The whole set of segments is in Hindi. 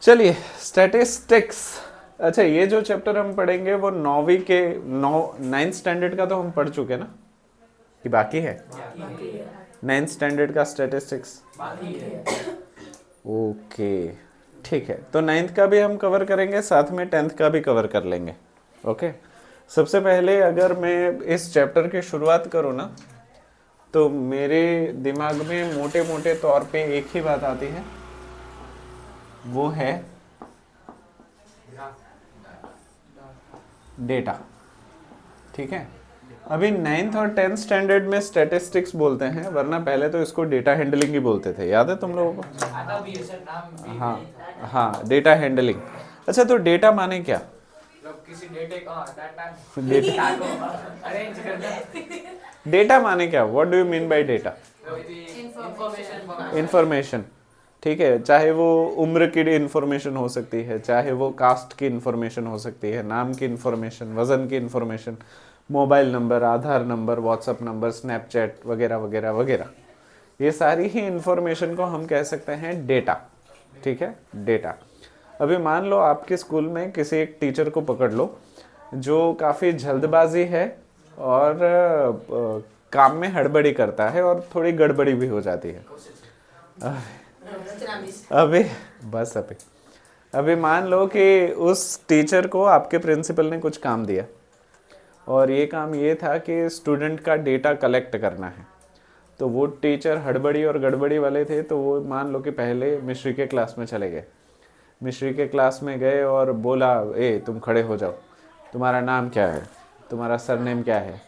चलिए स्टैटिस्टिक्स। अच्छा, ये जो चैप्टर हम पढ़ेंगे वो नौवीं के 9th स्टैंडर्ड का तो हम पढ़ चुके ना, कि बाकी है? 9th स्टैंडर्ड का स्टैटिस्टिक्स ओके, ठीक है। तो 9th का भी हम कवर करेंगे, साथ में 10th का भी कवर कर लेंगे। ओके, सबसे पहले अगर मैं इस चैप्टर की शुरुआत करूँ ना, तो मेरे दिमाग में मोटे मोटे तौर पे एक ही बात आती है, वो है डेटा। ठीक है, अभी 9th और 10th स्टैंडर्ड में स्टैटिस्टिक्स बोलते हैं, वरना पहले तो इसको डेटा हैंडलिंग ही बोलते थे, याद है तुम लोगों को? हाँ हाँ, डेटा हैंडलिंग। अच्छा, तो डेटा माने क्या? किसी डेटे का डेटा को अरेंज करना। डेटा माने क्या? What do you mean by data? Information. Information. ठीक है, चाहे वो उम्र की इंफॉर्मेशन हो सकती है, चाहे वो कास्ट की इंफॉर्मेशन हो सकती है, नाम की इंफॉर्मेशन, वजन की इंफॉर्मेशन, मोबाइल नंबर, आधार नंबर, व्हाट्सअप नंबर, स्नैपचैट वगैरह वगैरह वगैरह, ये सारी ही इंफॉर्मेशन को हम कह सकते हैं डेटा। ठीक है, डेटा। अभी मान लो आपके स्कूल में किसी एक टीचर को पकड़ लो जो काफ़ी जल्दबाजी है और काम में हड़बड़ी करता है और थोड़ी गड़बड़ी भी हो जाती है। अभी बस अभी मान लो कि उस टीचर को आपके प्रिंसिपल ने कुछ काम दिया, और ये काम ये था कि स्टूडेंट का डेटा कलेक्ट करना है। तो वो टीचर हड़बड़ी और गड़बड़ी वाले थे, तो वो मान लो कि पहले मिश्री के क्लास में चले गए। मिश्री के क्लास में गए और बोला, ए तुम खड़े हो जाओ, तुम्हारा नाम क्या है, तुम्हारा सरनेम क्या है,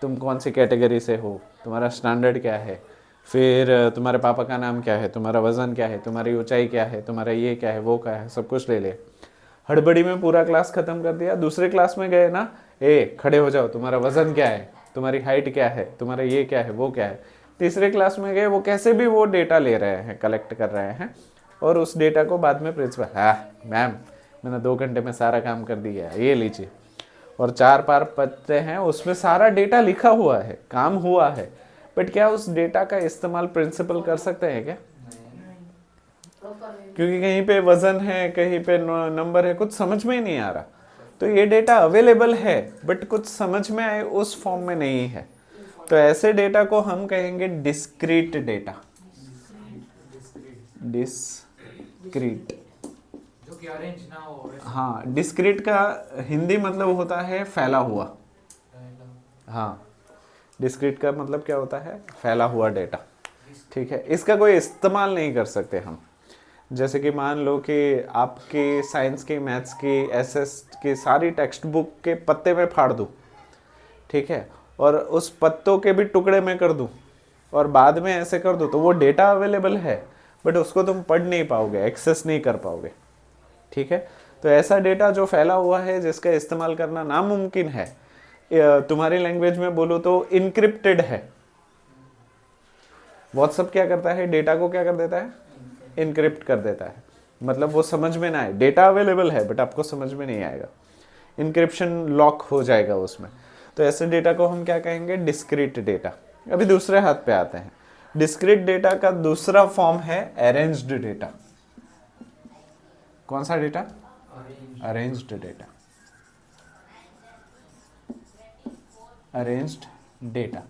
तुम कौन सी कैटेगरी से हो, तुम्हारा स्टैंडर्ड क्या है, फिर तुम्हारे पापा का नाम क्या है, तुम्हारा वज़न क्या है, तुम्हारी ऊंचाई क्या है, तुम्हारा ये क्या है, वो क्या है, सब कुछ ले लिया। हड़बड़ी में पूरा क्लास ख़त्म कर दिया। दूसरे क्लास में गए ना, ए खड़े हो जाओ, तुम्हारा वज़न क्या है, तुम्हारी हाइट क्या है, तुम्हारा ये क्या है, वो क्या है। तीसरे क्लास में गए, वो कैसे भी वो डेटा ले रहे हैं, कलेक्ट कर रहे हैं, और उस डेटा को बाद में प्रिंसिपल, हाँ मैम मैंने 2 घंटे में सारा काम कर दिया है, ये लीजिए। और 4 पार पत्ते हैं, उसमें सारा डेटा लिखा हुआ है, काम हुआ है, बट क्या उस डेटा का इस्तेमाल प्रिंसिपल कर सकते हैं क्या? क्योंकि कहीं पे वजन है, कहीं पे नंबर है, कुछ समझ में ही नहीं आ रहा। तो ये डेटा अवेलेबल है, बट कुछ समझ में आए उस फॉर्म में नहीं है। तो ऐसे डेटा को हम कहेंगे डिस्क्रीट डेटा। डिस्क्रीट, जो कि अरेंज ना हो। हाँ, डिस्क्रीट का हिंदी मतलब होता है फैला हुआ। हाँ, डिस्क्रीट का मतलब क्या होता है? फैला हुआ डेटा। ठीक है, इसका कोई इस्तेमाल नहीं कर सकते हम। जैसे कि मान लो कि आपकी साइंस की, मैथ्स की, एसएस की सारी टेक्स्ट बुक के पत्ते में फाड़ दूँ, ठीक है, और उस पत्तों के भी टुकड़े में कर दूँ और बाद में ऐसे कर दूँ, तो वो डेटा अवेलेबल है, बट उसको तुम पढ़ नहीं पाओगे, एक्सेस नहीं कर पाओगे। ठीक है, तो ऐसा डेटा जो फैला हुआ है, जिसका इस्तेमाल करना नामुमकिन है, तुम्हारी लैंग्वेज में बोलो तो इनक्रिप्टेड है। व्हाट्सअप क्या करता है? डेटा को क्या कर देता है? इनक्रिप्ट कर देता है। मतलब वो समझ में ना आए, डेटा अवेलेबल है बट आपको समझ में नहीं आएगा, इनक्रिप्शन लॉक हो जाएगा उसमें। तो ऐसे डेटा को हम क्या कहेंगे? Discrete data. अभी दूसरे हाथ पे आते हैं। डिस्क्रीट डेटा का दूसरा फॉर्म है अरेंज्ड डेटा। कौन सा data? Arranged data. Arranged data,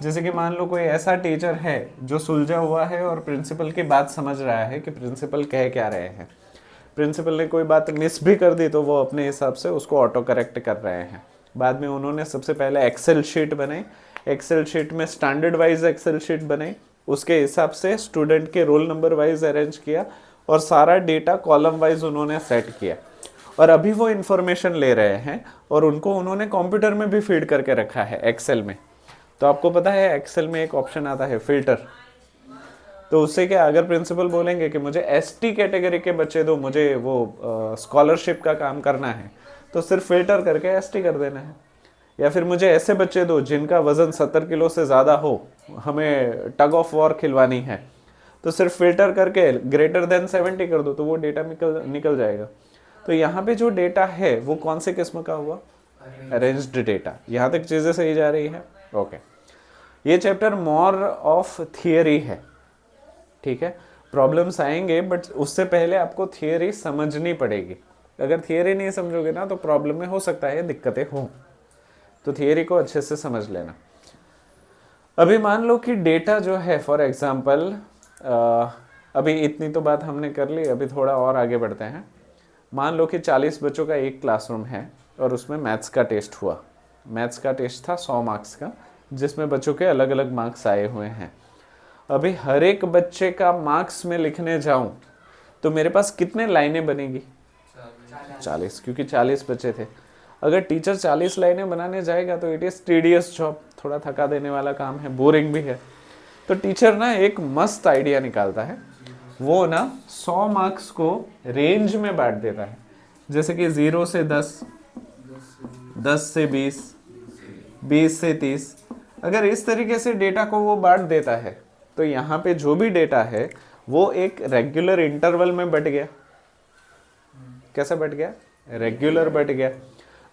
जैसे कि मान लो कोई ऐसा टीचर है जो सुलझा हुआ है और प्रिंसिपल की बात समझ रहा है कि प्रिंसिपल कह क्या रहे हैं। प्रिंसिपल ने कोई बात मिस भी कर दी तो वो अपने हिसाब से उसको ऑटो करेक्ट कर रहे हैं। बाद में उन्होंने सबसे पहले एक्सेल शीट बनाई, एक्सेल शीट में स्टैंडर्ड वाइज एक्सेल शीट बनाई, उसके हिसाब से स्टूडेंट के रोल नंबर वाइज अरेंज किया और सारा डेटा कॉलम वाइज उन्होंने सेट किया। और अभी वो इन्फॉर्मेशन ले रहे हैं और उनको उन्होंने कंप्यूटर में भी फीड करके रखा है, एक्सेल में। तो आपको पता है एक्सेल में एक ऑप्शन आता है फिल्टर। तो उससे क्या, अगर प्रिंसिपल बोलेंगे कि मुझे एसटी कैटेगरी के बच्चे दो, मुझे वो स्कॉलरशिप का काम करना है, तो सिर्फ फिल्टर करके एसटी कर देना है। या फिर मुझे ऐसे बच्चे दो जिनका वजन 70 किलो से ज़्यादा हो, हमें टग ऑफ वॉर खिलवानी है, तो सिर्फ फिल्टर करके ग्रेटर देन 70 कर दो, तो वो डेटा निकल जाएगा। तो यहाँ पे जो डेटा है वो कौन से किस्म का हुआ? Arranged data. यहाँ तक चीज़ें सही जा रही है? ओके। ये चैप्टर मोर ऑफ थियरी है, ठीक है, प्रॉब्लम्स आएंगे, बट उससे पहले आपको थियरी समझनी पड़ेगी। अगर थियरी नहीं समझोगे ना तो प्रॉब्लम में हो सकता है दिक्कतें हों, तो थियरी को अच्छे से समझ लेना। अभी मान लो कि डेटा जो है, फॉर एग्जांपल अभी इतनी तो बात हमने कर ली, अभी थोड़ा और आगे बढ़ते हैं। मान लो कि 40 बच्चों का एक क्लासरूम है और उसमें मैथ्स का टेस्ट हुआ। मैथ्स का टेस्ट था 100 मार्क्स का, जिसमें बच्चों के अलग अलग मार्क्स आए हुए हैं। अभी हर एक बच्चे का मार्क्स में लिखने जाऊं तो मेरे पास कितने लाइनें बनेगी? 40, क्योंकि 40 बच्चे थे। अगर टीचर 40 लाइनें बनाने जाएगा तो इट इज़ टीडियस जॉब, थोड़ा थका देने वाला काम है, बोरिंग भी है। तो टीचर ना एक मस्त आइडिया निकालता है, वो ना 100 मार्क्स को रेंज में बांट देता है, जैसे कि 0 से 10, 10 से 20, 20 से 30। अगर इस तरीके से डेटा को वो बांट देता है तो यहाँ पे जो भी डेटा है वो एक रेगुलर इंटरवल में बट गया। कैसा बट गया? रेगुलर बट गया।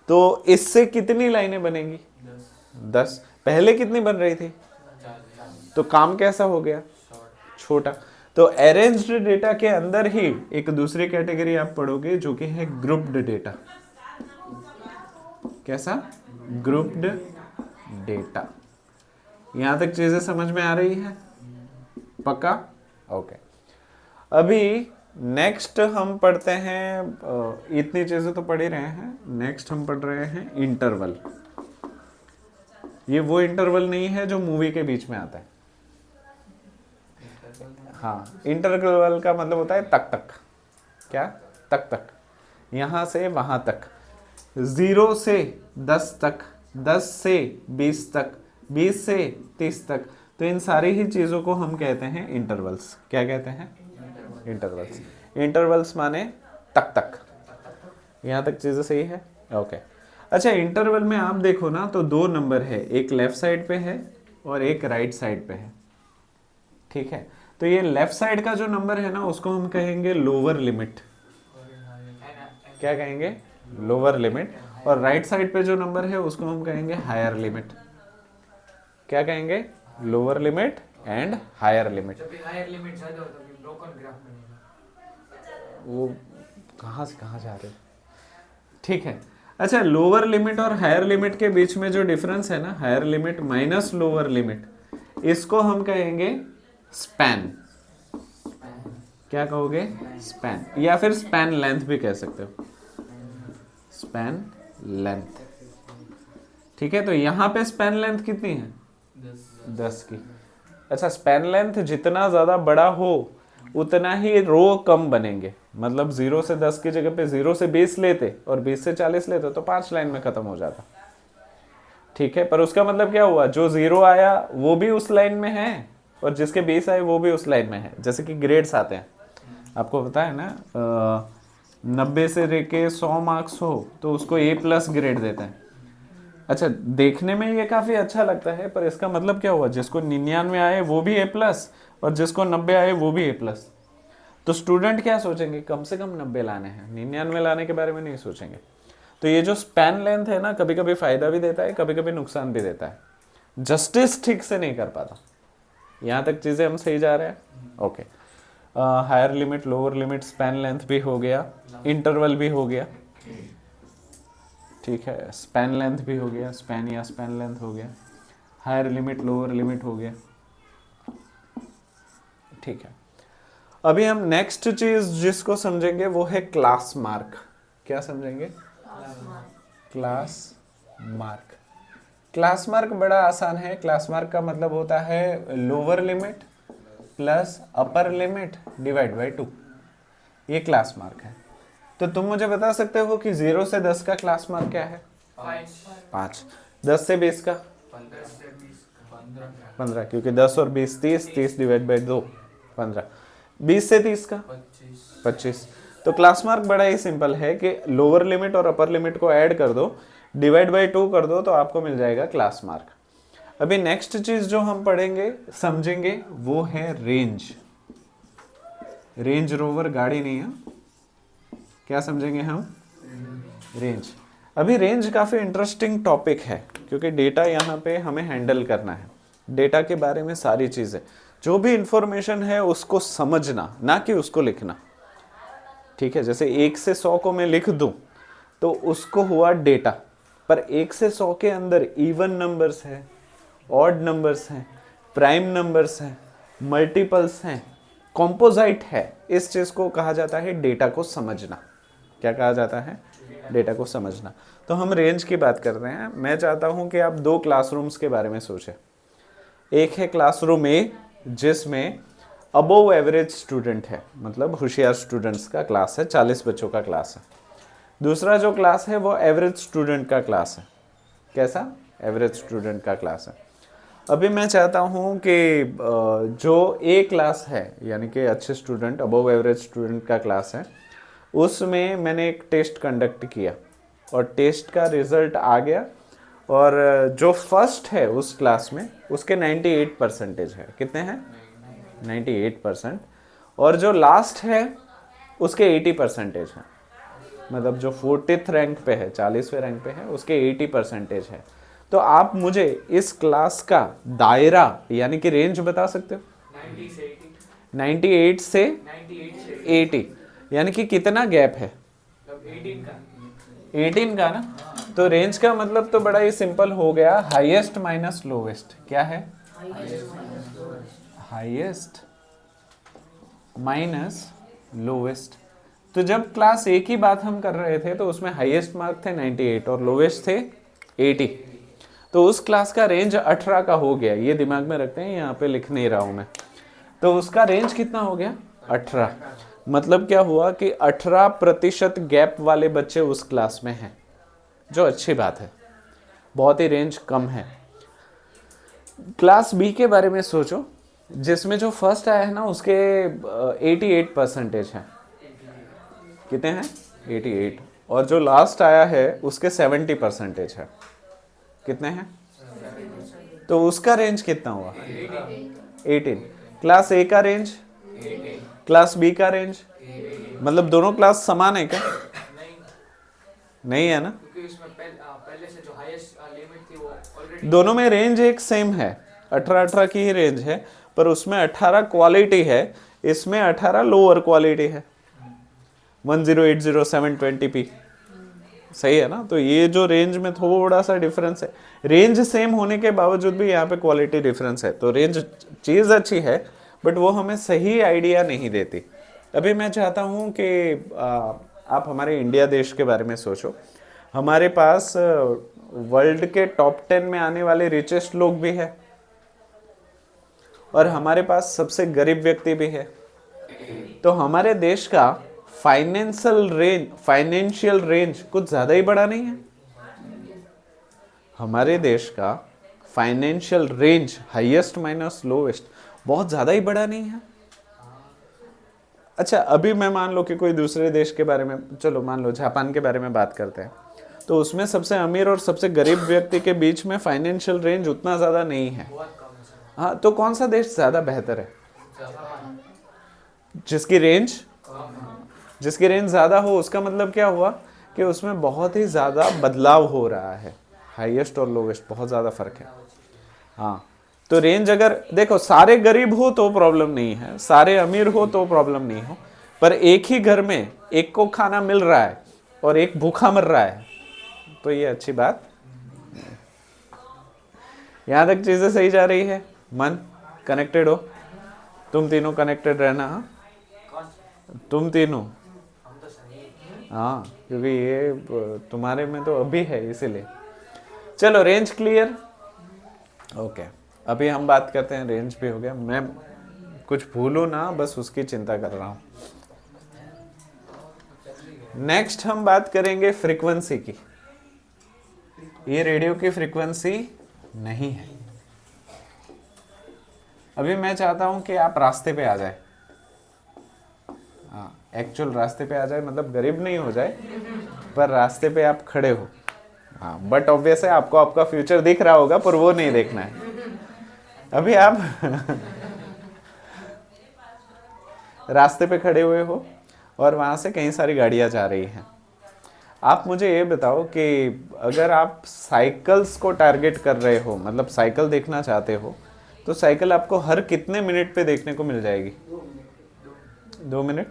तो इससे कितनी लाइनें बनेंगी? 10। पहले कितनी बन रही थी? तो काम कैसा हो गया? छोटा। तो अरेंज्ड डेटा के अंदर ही एक दूसरी कैटेगरी आप पढ़ोगे जो कि है ग्रुप्ड डेटा। कैसा? Grouped data. यहां तक चीजें समझ में आ रही है? पक्का? ओके। अभी नेक्स्ट हम पढ़ते हैं, इतनी चीजें तो पढ़ ही रहे हैं, नेक्स्ट हम पढ़ रहे हैं इंटरवल। ये वो इंटरवल नहीं है जो मूवी के बीच में आता है। हाँ, इंटरवल का मतलब होता है तक तक। क्या? तक तक। यहां से वहां तक, 0 से 10 तक, 10 से 20 तक, 20 से 30 तक। तो इन सारी ही चीजों को हम कहते हैं इंटरवल्स। क्या कहते हैं? इंटरवल्स। इंटरवल्स माने तक तक। यहां तक चीजें सही है? ओके। अच्छा, इंटरवल में आप देखो ना तो 2 नंबर है, एक लेफ्ट साइड पे है और एक राइट साइड पे है। ठीक है, तो ये लेफ्ट साइड का जो नंबर है ना उसको हम कहेंगे लोअर लिमिट। क्या कहेंगे? Lower limit. और राइट साइड पे जो नंबर है उसको हम कहेंगे हायर लिमिट। क्या कहेंगे? Lower limit and higher limit. जब भी हायर लिमिट ज्यादा हो तो फिर ब्रोकन ग्राफ बनेगा। वो कहाँ से कहाँ जा रहे हो? ठीक है। अच्छा, लोअर लिमिट और हायर लिमिट के बीच में जो डिफरेंस है ना, higher limit minus lower limit, इसको हम कहेंगे स्पैन। क्या कहोगे? स्पैन, या फिर स्पैन लेंथ भी कह सकते हो। Span length. ठीक है, तो यहां पे स्पैन लेंथ कितनी है? 10 की। अच्छा, स्पैन लेंथ जितना ज्यादा बड़ा हो उतना ही रो कम बनेंगे। मतलब 0 से 10 की जगह पे 0 से 20 लेते और 20 से 40 लेते तो 5 लाइन में खत्म हो जाता। ठीक है, पर उसका मतलब क्या हुआ? जो 0 आया वो भी उस लाइन में है और जिसके 20 आए वो भी उस लाइन में है। जैसे कि ग्रेड्स आते हैं, आपको पता है ना, 90 से लेके 100 मार्क्स हो तो उसको A+ ग्रेड देते हैं। अच्छा, देखने में ये काफी अच्छा लगता है, पर इसका मतलब क्या हुआ? जिसको 99 आए वो भी A+ और जिसको 90 आए वो भी A+। तो स्टूडेंट क्या सोचेंगे? कम से कम 90 लाने हैं, 99 लाने के बारे में नहीं सोचेंगे। तो ये जो स्पैन लेंथ है ना, कभी कभी फायदा भी देता है, कभी कभी नुकसान भी देता है। जस्टिस ठीक से नहीं कर पाता। यहां तक चीजें हम सही जा रहे हैं? Okay. Higher limit, lower limit, span length भी हो गया, इंटरवल भी हो गया। ठीक है, स्पैन लेंथ भी हो गया, स्पैन या स्पैन लेंथ हो गया, हायर लिमिट, लोअर लिमिट हो गया। ठीक है, अभी हम नेक्स्ट चीज जिसको समझेंगे वो है क्लास मार्क। क्या समझेंगे? Class mark. क्लास मार्क बड़ा आसान है। क्लास मार्क का मतलब होता है lower limit plus upper limit divide by 2। ये क्लास मार्क है। तो तुम मुझे बता सकते हो कि 0 से 10 का क्लास मार्क क्या है? 5। 10 से 20 का? 15, क्योंकि 10 और 20 30, 30 डिवाइड बाय 2 15। 20 से 30 का? 25। तो क्लास मार्क बड़ा ही सिंपल है कि लोअर लिमिट और अपर लिमिट को ऐड कर दो, डिवाइड बाय 2 कर दो, तो आपको मिल जाएगा क्लास मार्क। अभी नेक्स्ट चीज जो हम पढ़ेंगे, समझेंगे, वो है रेंज। रेंज रोवर गाड़ी नहीं है। क्या समझेंगे हम? रेंज। अभी रेंज काफी इंटरेस्टिंग टॉपिक है क्योंकि डेटा यहाँ पे हमें हैंडल करना है। डेटा के बारे में सारी चीजें, जो भी इंफॉर्मेशन है उसको समझना, ना कि उसको लिखना। ठीक है, जैसे 1 से 100 को मैं लिख दूं तो उसको हुआ डेटा, पर 1 से 100 के अंदर इवन नंबर्स है, ऑड नंबर्स हैं, प्राइम नंबर्स हैं, मल्टीपल्स हैं, कॉम्पोजाइट है। इस चीज़ को कहा जाता है डेटा को समझना। क्या कहा जाता है? डेटा को समझना। तो हम रेंज की बात कर रहे हैं। मैं चाहता हूं कि आप 2 क्लासरूम्स के बारे में सोचें। एक है क्लासरूम ए, जिसमें अबोव एवरेज स्टूडेंट है, मतलब होशियार स्टूडेंट्स का क्लास है, 40 बच्चों का क्लास है। दूसरा जो क्लास है वो एवरेज स्टूडेंट का क्लास है। कैसा? एवरेज स्टूडेंट का क्लास है। अभी मैं चाहता हूं कि जो ए क्लास है, यानी कि अच्छे स्टूडेंट, अबोव एवरेज स्टूडेंट का क्लास है, उसमें मैंने एक टेस्ट कंडक्ट किया और टेस्ट का रिजल्ट आ गया, और जो फर्स्ट है उस क्लास में उसके 98% है। कितने हैं? 98%। और जो लास्ट है उसके 80% है। मतलब जो 40th रैंक पे है, 40वें रैंक पे है, उसके 80% है। तो आप मुझे इस क्लास का दायरा यानी कि रेंज बता सकते हो? 90 से 80। 98 से 98 से 80, यानी कि कितना गैप है? मतलब 18 का। 18 का ना। तो रेंज का मतलब तो बड़ा ही सिंपल हो गया, हाईएस्ट माइनस लोवेस्ट। क्या है? Highest minus lowest. तो जब क्लास ए की बात हम कर रहे थे तो उसमें हाईएस्ट मार्क थे 98 और लोवेस्ट थे 80। तो उस क्लास का रेंज 18 का हो गया। ये दिमाग में रखते हैं, यहाँ पे लिख नहीं रहा हूं मैं। तो उसका रेंज कितना हो गया? 18। मतलब क्या हुआ कि 18% गैप वाले बच्चे उस क्लास में हैं, जो अच्छी बात है, बहुत ही रेंज कम है। क्लास बी के बारे में सोचो, जिसमें जो फर्स्ट आया है ना उसके 88% है। कितने हैं? 88। और जो लास्ट आया है उसके 70% है। कितने हैं? तो उसका रेंज कितना हुआ? 18। क्लास ए का रेंज, क्लास बी का रेंज, मतलब दोनों क्लास समान है क्या? नहीं, नहीं है ना। क्योंकि इसमें पहले से जो हाईएस्ट लिमिट थी वो ऑलरेडी दोनों में रेंज एक सेम है, 18-18 की ही रेंज है, पर उसमें 18 क्वालिटी है, इसमें 18 लोअर क्वालिटी है, 1080 720p। सही है ना। तो ये जो रेंज में थोड़ा सा डिफरेंस है, रेंज सेम होने के बावजूद भी यहाँ पे क्वालिटी डिफरेंस है। तो रेंज चीज़ अच्छी है, बट वो हमें सही आइडिया नहीं देती। अभी मैं चाहता हूँ कि आप हमारे इंडिया देश के बारे में सोचो। हमारे पास वर्ल्ड के टॉप 10 में आने वाले रिचेस्ट लोग भी है, और हमारे पास सबसे गरीब व्यक्ति भी है। तो हमारे देश का फाइनेंशियल रेंज कुछ ज़्यादा ही बड़ा नहीं है। हमारे देश का financial range, highest minus lowest, बहुत ज़्यादा ही बड़ा नहीं है। अच्छा, अभी मैं मान लो कि कोई दूसरे देश के बारे में, चलो मान लो जापान के बारे में बात करते हैं, तो उसमें सबसे अमीर और सबसे गरीब व्यक्ति के बीच में फाइनेंशियल रेंज उतना ज़्यादा नहीं है। बहुत कम है सर। हाँ, तो कौन सा देश ज़्यादा बेहतर है? जापान जिसकी रेंज कम है। जिसकी रेंज ज़्यादा हो, उसका मतलब क्या हुआ कि उसमें बहुत ही ज़्यादा बदलाव हो रहा है। हाईएस्ट और लोवेस्ट बहुत ज़्यादा फर्क है। हाँ, तो रेंज अगर देखो, सारे गरीब हो तो प्रॉब्लम नहीं है, सारे अमीर हो तो प्रॉब्लम नहीं हो, पर एक ही घर में एक को खाना मिल रहा है और एक भूखा मर रहा है, तो ये अच्छी बात। यहाँ तक चीज़ें सही जा रही है? मन कनेक्टेड हो? तुम तीनों कनेक्टेड रहना। हाँ, कौन? तुम तीनों। हम तो सही। हाँ, क्योंकि ये तुम्हारे में तो अभी है, इसीलिए। चलो, रेंज क्लियर? ओके, अभी हम बात करते हैं, रेंज भी हो गया, मैं कुछ भूलूं ना बस उसकी चिंता कर रहा हूँ। नेक्स्ट हम बात करेंगे फ्रीक्वेंसी की। ये रेडियो की फ्रीक्वेंसी नहीं है। अभी मैं चाहता हूं कि आप रास्ते पे आ जाए। हाँ, एक्चुअल रास्ते पे आ जाए, मतलब गरीब नहीं हो जाए, पर रास्ते पे आप खड़े हो। हाँ, बट ऑब्वियस है आपको आपका फ्यूचर दिख रहा होगा, पर वो नहीं देखना है। अभी आप रास्ते पे खड़े हुए हो और वहां से कई सारी गाड़ियां जा रही हैं। आप मुझे ये बताओ कि अगर आप साइकिल्स को टारगेट कर रहे हो, मतलब साइकिल देखना चाहते हो, तो तो साइकिल आपको हर कितने मिनट पे देखने को मिल जाएगी? 2 मिनट?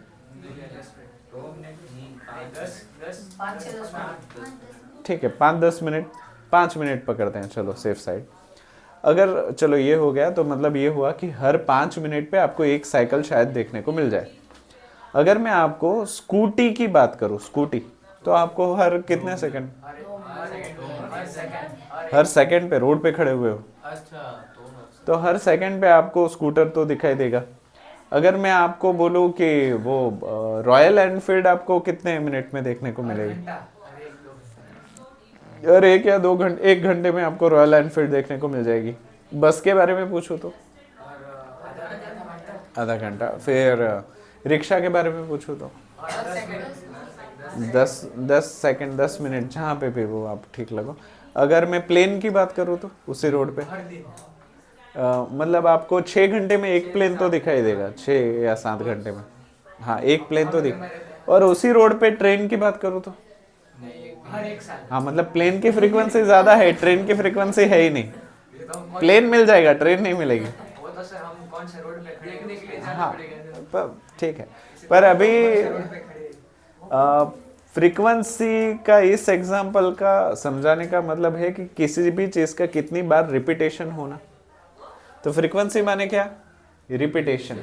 5-6-10 ठीक है, 5-10 मिनट, 5 मिनट पकड़ते हैं, चलो सेफ साइड। अगर चलो ये हो गया, तो मतलब ये हुआ कि हर 5 मिनट पे आपको एक साइकिल शायद देखने को मिल जाए। अगर मैं आपको स्कूटी की बात करूँ, स्कूटी, तो आपको हर कितने सेकंड? हर सेकंड पे रोड पे खड़े हुए हो तो हर सेकंड पे आपको स्कूटर तो दिखाई देगा। अगर मैं आपको बोलूँ कि वो रॉयल एनफील्ड आपको कितने मिनट में देखने को मिलेगी? और 1 या 2 घंटे, 1 घंटे में आपको रॉयल एनफील्ड देखने को मिल जाएगी। बस के बारे में पूछो तो आधा घंटा, फिर रिक्शा के बारे में पूछो तो 10 सेकंड, 10 मिनट, जहाँ पे भी वो आप ठीक लगो। अगर मैं प्लेन की बात करूँ तो उसी रोड पे मतलब आपको 6 घंटे में एक प्लेन तो दिखाई देगा, 6 या 7 घंटे में। हाँ, एक प्लेन तो दिख। और उसी रोड पे ट्रेन की बात करूँ तो हर 1 साल। हाँ, मतलब प्लेन की फ्रीक्वेंसी ज्यादा है, ट्रेन की फ्रीक्वेंसी है ही नहीं। प्लेन मिल जाएगा, ट्रेन नहीं मिलेगी। वो तो सर हम कौन से रोड पे खड़े देखने के लिए जाना हाँ, पड़ेगा। ठीक है, पर अभी रोड पे खड़े फ्रीक्वेंसी का इस एग्जाम्पल का समझाने का मतलब है कि किसी भी चीज का कितनी बार रिपीटेशन होना। तो फ्रीक्वेंसी माने क्या? रिपीटेशन।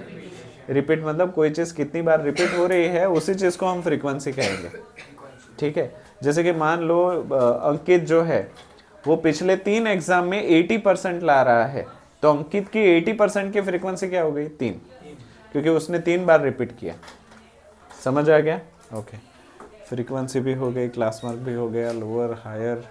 रिपीट मतलब कोई चीज कितनी बार रिपीट हो रही है, उसी चीज को हम फ्रीक्वेंसी कहेंगे। ठीक है, जैसे कि मान लो अंकित जो है वो पिछले 3 एग्जाम में 80% ला रहा है, तो अंकित की 80% की फ्रीक्वेंसी क्या हो गई? 3, क्योंकि उसने 3 बार रिपीट किया। समझ आ गया? ओके, फ्रीक्वेंसी भी हो गई, क्लास मार्क भी हो गया, लोअर हायर।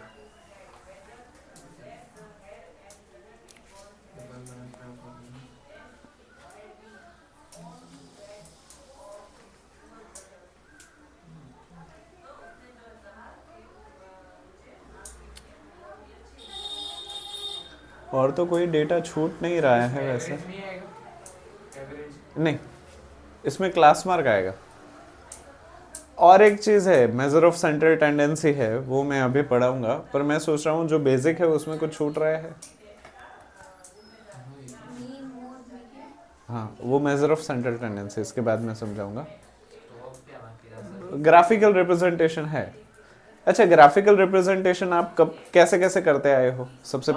और तो कोई डेटा छूट नहीं रहा है वैसे। नहीं आएगा एवरेज। नहीं, इसमें क्लास मार्क आएगा। और एक चीज़ है, मेजर ऑफ सेंट्रल टेंडेंसी है, वो मैं अभी पढ़ाऊंगा, पर मैं सोच रहा हूँ जो बेसिक है उसमें कुछ छूट रहा है। हाँ, वो मेजर ऑफ सेंट्रल टेंडेंसी इसके बाद मैं समझाऊंगा। ग्राफिकल रिप्रेजेंटेशन है। अच्छा, ग्राफिकल रिप्रेजेंटेशन आप कब कैसे कैसे करते आए हो? सबसे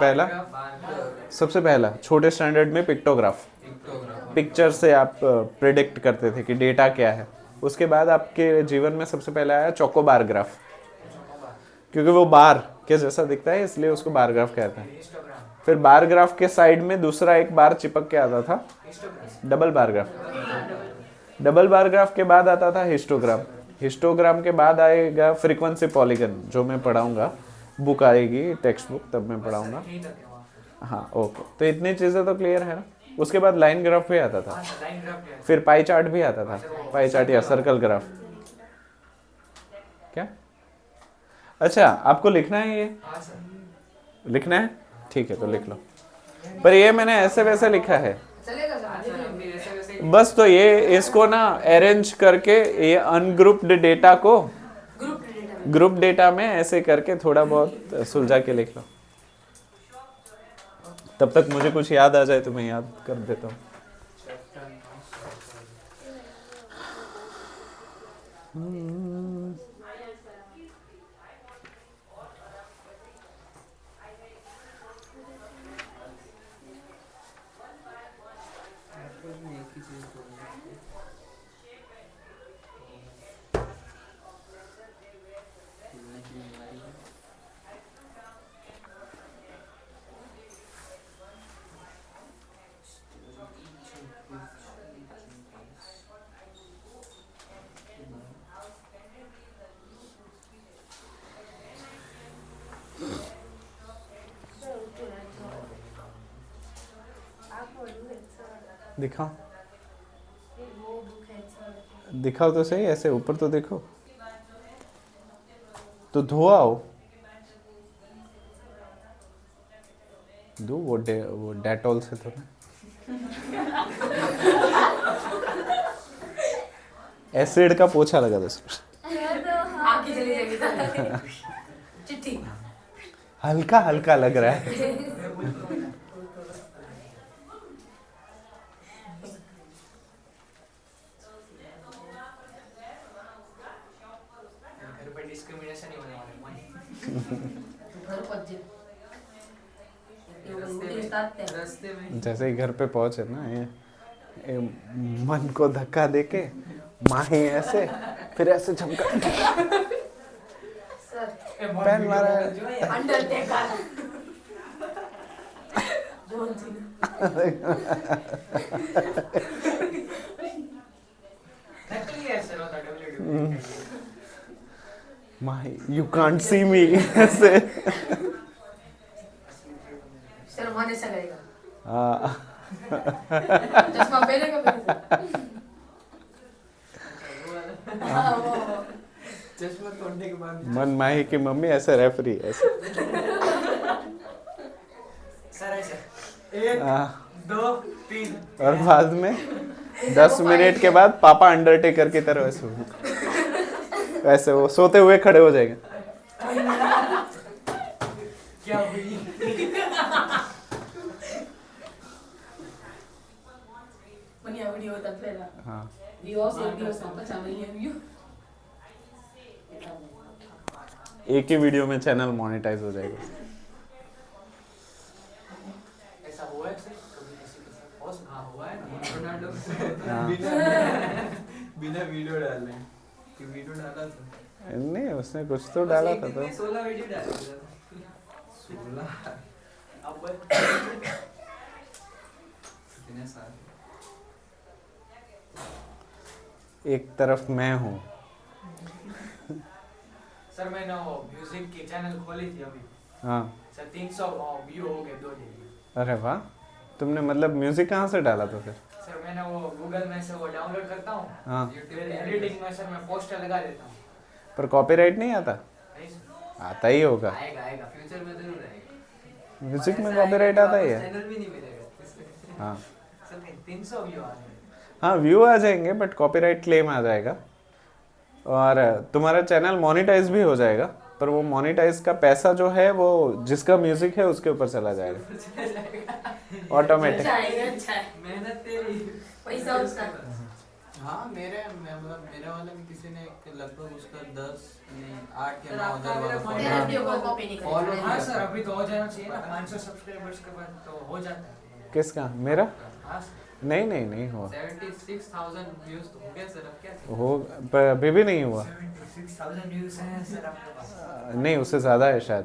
पहला छोटे स्टैंडर्ड में पिक्टोग्राफ, पिक्चर से आप प्रिडिक्ट करते थे कि डेटा क्या है। उसके बाद आपके जीवन में सबसे पहले आया चोकोबार ग्राफ, क्योंकि वो बार के जैसा दिखता है इसलिए उसको बार ग्राफ कहते हैं। फिर बार ग्राफ के साइड में दूसरा एक बार चिपक के आता था, double bar graph. Double bar graph के बाद आता था हिस्टोग्राम। हिस्टोग्राम के बाद आएगा फ्रीक्वेंसी पॉलीगन, जो मैं पढ़ाऊंगा, बुक आएगी टेक्स्ट बुक, तब मैं पढ़ाऊंगा। हाँ, ओके, तो इतनी चीज़ें तो क्लियर है ना। उसके बाद लाइन ग्राफ भी आता था, फिर पाई चार्ट भी आता था, पाई चार्ट या सर्कल ग्राफ। क्या? अच्छा, आपको लिखना है ये? लिखना है? ठीक है, तो लिख लो। पर ये मैंने ऐसे वैसे लिखा है बस, तो ये इसको ना अरेंज करके ये अनग्रुप्ड डेटा को ग्रुप डेटा में ऐसे करके थोड़ा बहुत सुलझा के लिख लो। तब तक मुझे कुछ याद आ जाए तो मैं याद कर देता हूँ। दिखाओ, दिखाओ तो सही, ऐसे ऊपर तो देखो, तो धोआओ, दो वो डेटॉल से तो एसिड का पोछा लगा दो। चिट्ठी हल्का हल्का लग रहा है। घर पहुंचे रास्ते में जैसे ही घर पे पहुंचे ना ये मन को धक्का देके माही ऐसे फिर ऐसे झमका सर पैन मारा है। अंडरटेकर जॉन सीना नकली है सर होता WWE Mahi you can't see me ऐसे सर माने से करेगा हाँ चश्मा पहनेगा फिर हाँ वो चश्मा तोड़ने के बाद मन माही की मम्मी ऐसे रेफरी ऐसे सर ऐसे 1 हाँ, 2 3 और बाद में 10 मिनट के बाद पापा अंडरटेकर की तरह वैसे वो सोते हुए खड़े हो जाएंगे। क्या हुई बढ़िया वीडियो होता पहला हाँ व्यूअर्स एक व्यूअर्स का 50 मिलियन व्यू एक ही वीडियो में चैनल मोनेटाइज हो जाएगा। ऐसा हुआ है सर कभी किसी के साथ और हाँ हुआ है ना रोनाल्डो हाँ। बिना वीडियो डाले कि वीडियो डाला था नहीं उसने कुछ तो डाला था तो 16 वीडियो डाले थे 16 अब कितने साल एक तरफ मैं हूँ। सर मैंने वो म्यूजिक की चैनल खोली थी अभी हाँ सर 300 व्यू हो गए 2 दिन में अरे वाह तुमने मतलब म्यूजिक कहाँ से डाला था फिर? सर मैंने वो गूगल में से वो डाउनलोड करता हूँ हाँ फिर एडिटिंग में सर मैं पोस्टर लगा देता हूँ पर कॉपीराइट नहीं आता? नहीं सर आता ही होगा। आएगा आएगा फ्यूचर में जरूर आएगा म्यूजिक में कॉपीराइट आता ही है। चैनल भी नहीं मिलेगा हाँ सर 300 व्यू आ गए हाँ व्यू आ जाएंगे बट कॉपीराइट क्लेम आ जाएगा और तुम्हारा चैनल मोनेटाइज भी हो जाएगा पर वो मोनेटाइज का पैसा जो है वो जिसका म्यूजिक है उसके ऊपर चला जाएगा ऑटोमेटिक। अच्छा है अच्छा है मेहनत तेरी पैसा उसका हाँ मतलब मेरे वाले में किसी ने लगभग उसका 10 नहीं 8 सर, या 9 आपका हजार मेरा वाला मेरा follower वीडियो को कॉपी नहीं Follow करेगा हाँ सर अभी तो हो जाना चाहिए ना 500 सब्सक्राइबर्स के बाद तो हो जाता है किसका? मेरा? हाँ सर नहीं हुआ 76,000 व्यूज तो हो गया सर अब क्या हो पर अभी भी नहीं हुआ। 76,000 व्यूज हैं सर आपके पास नहीं उससे ज़्यादा है शायद।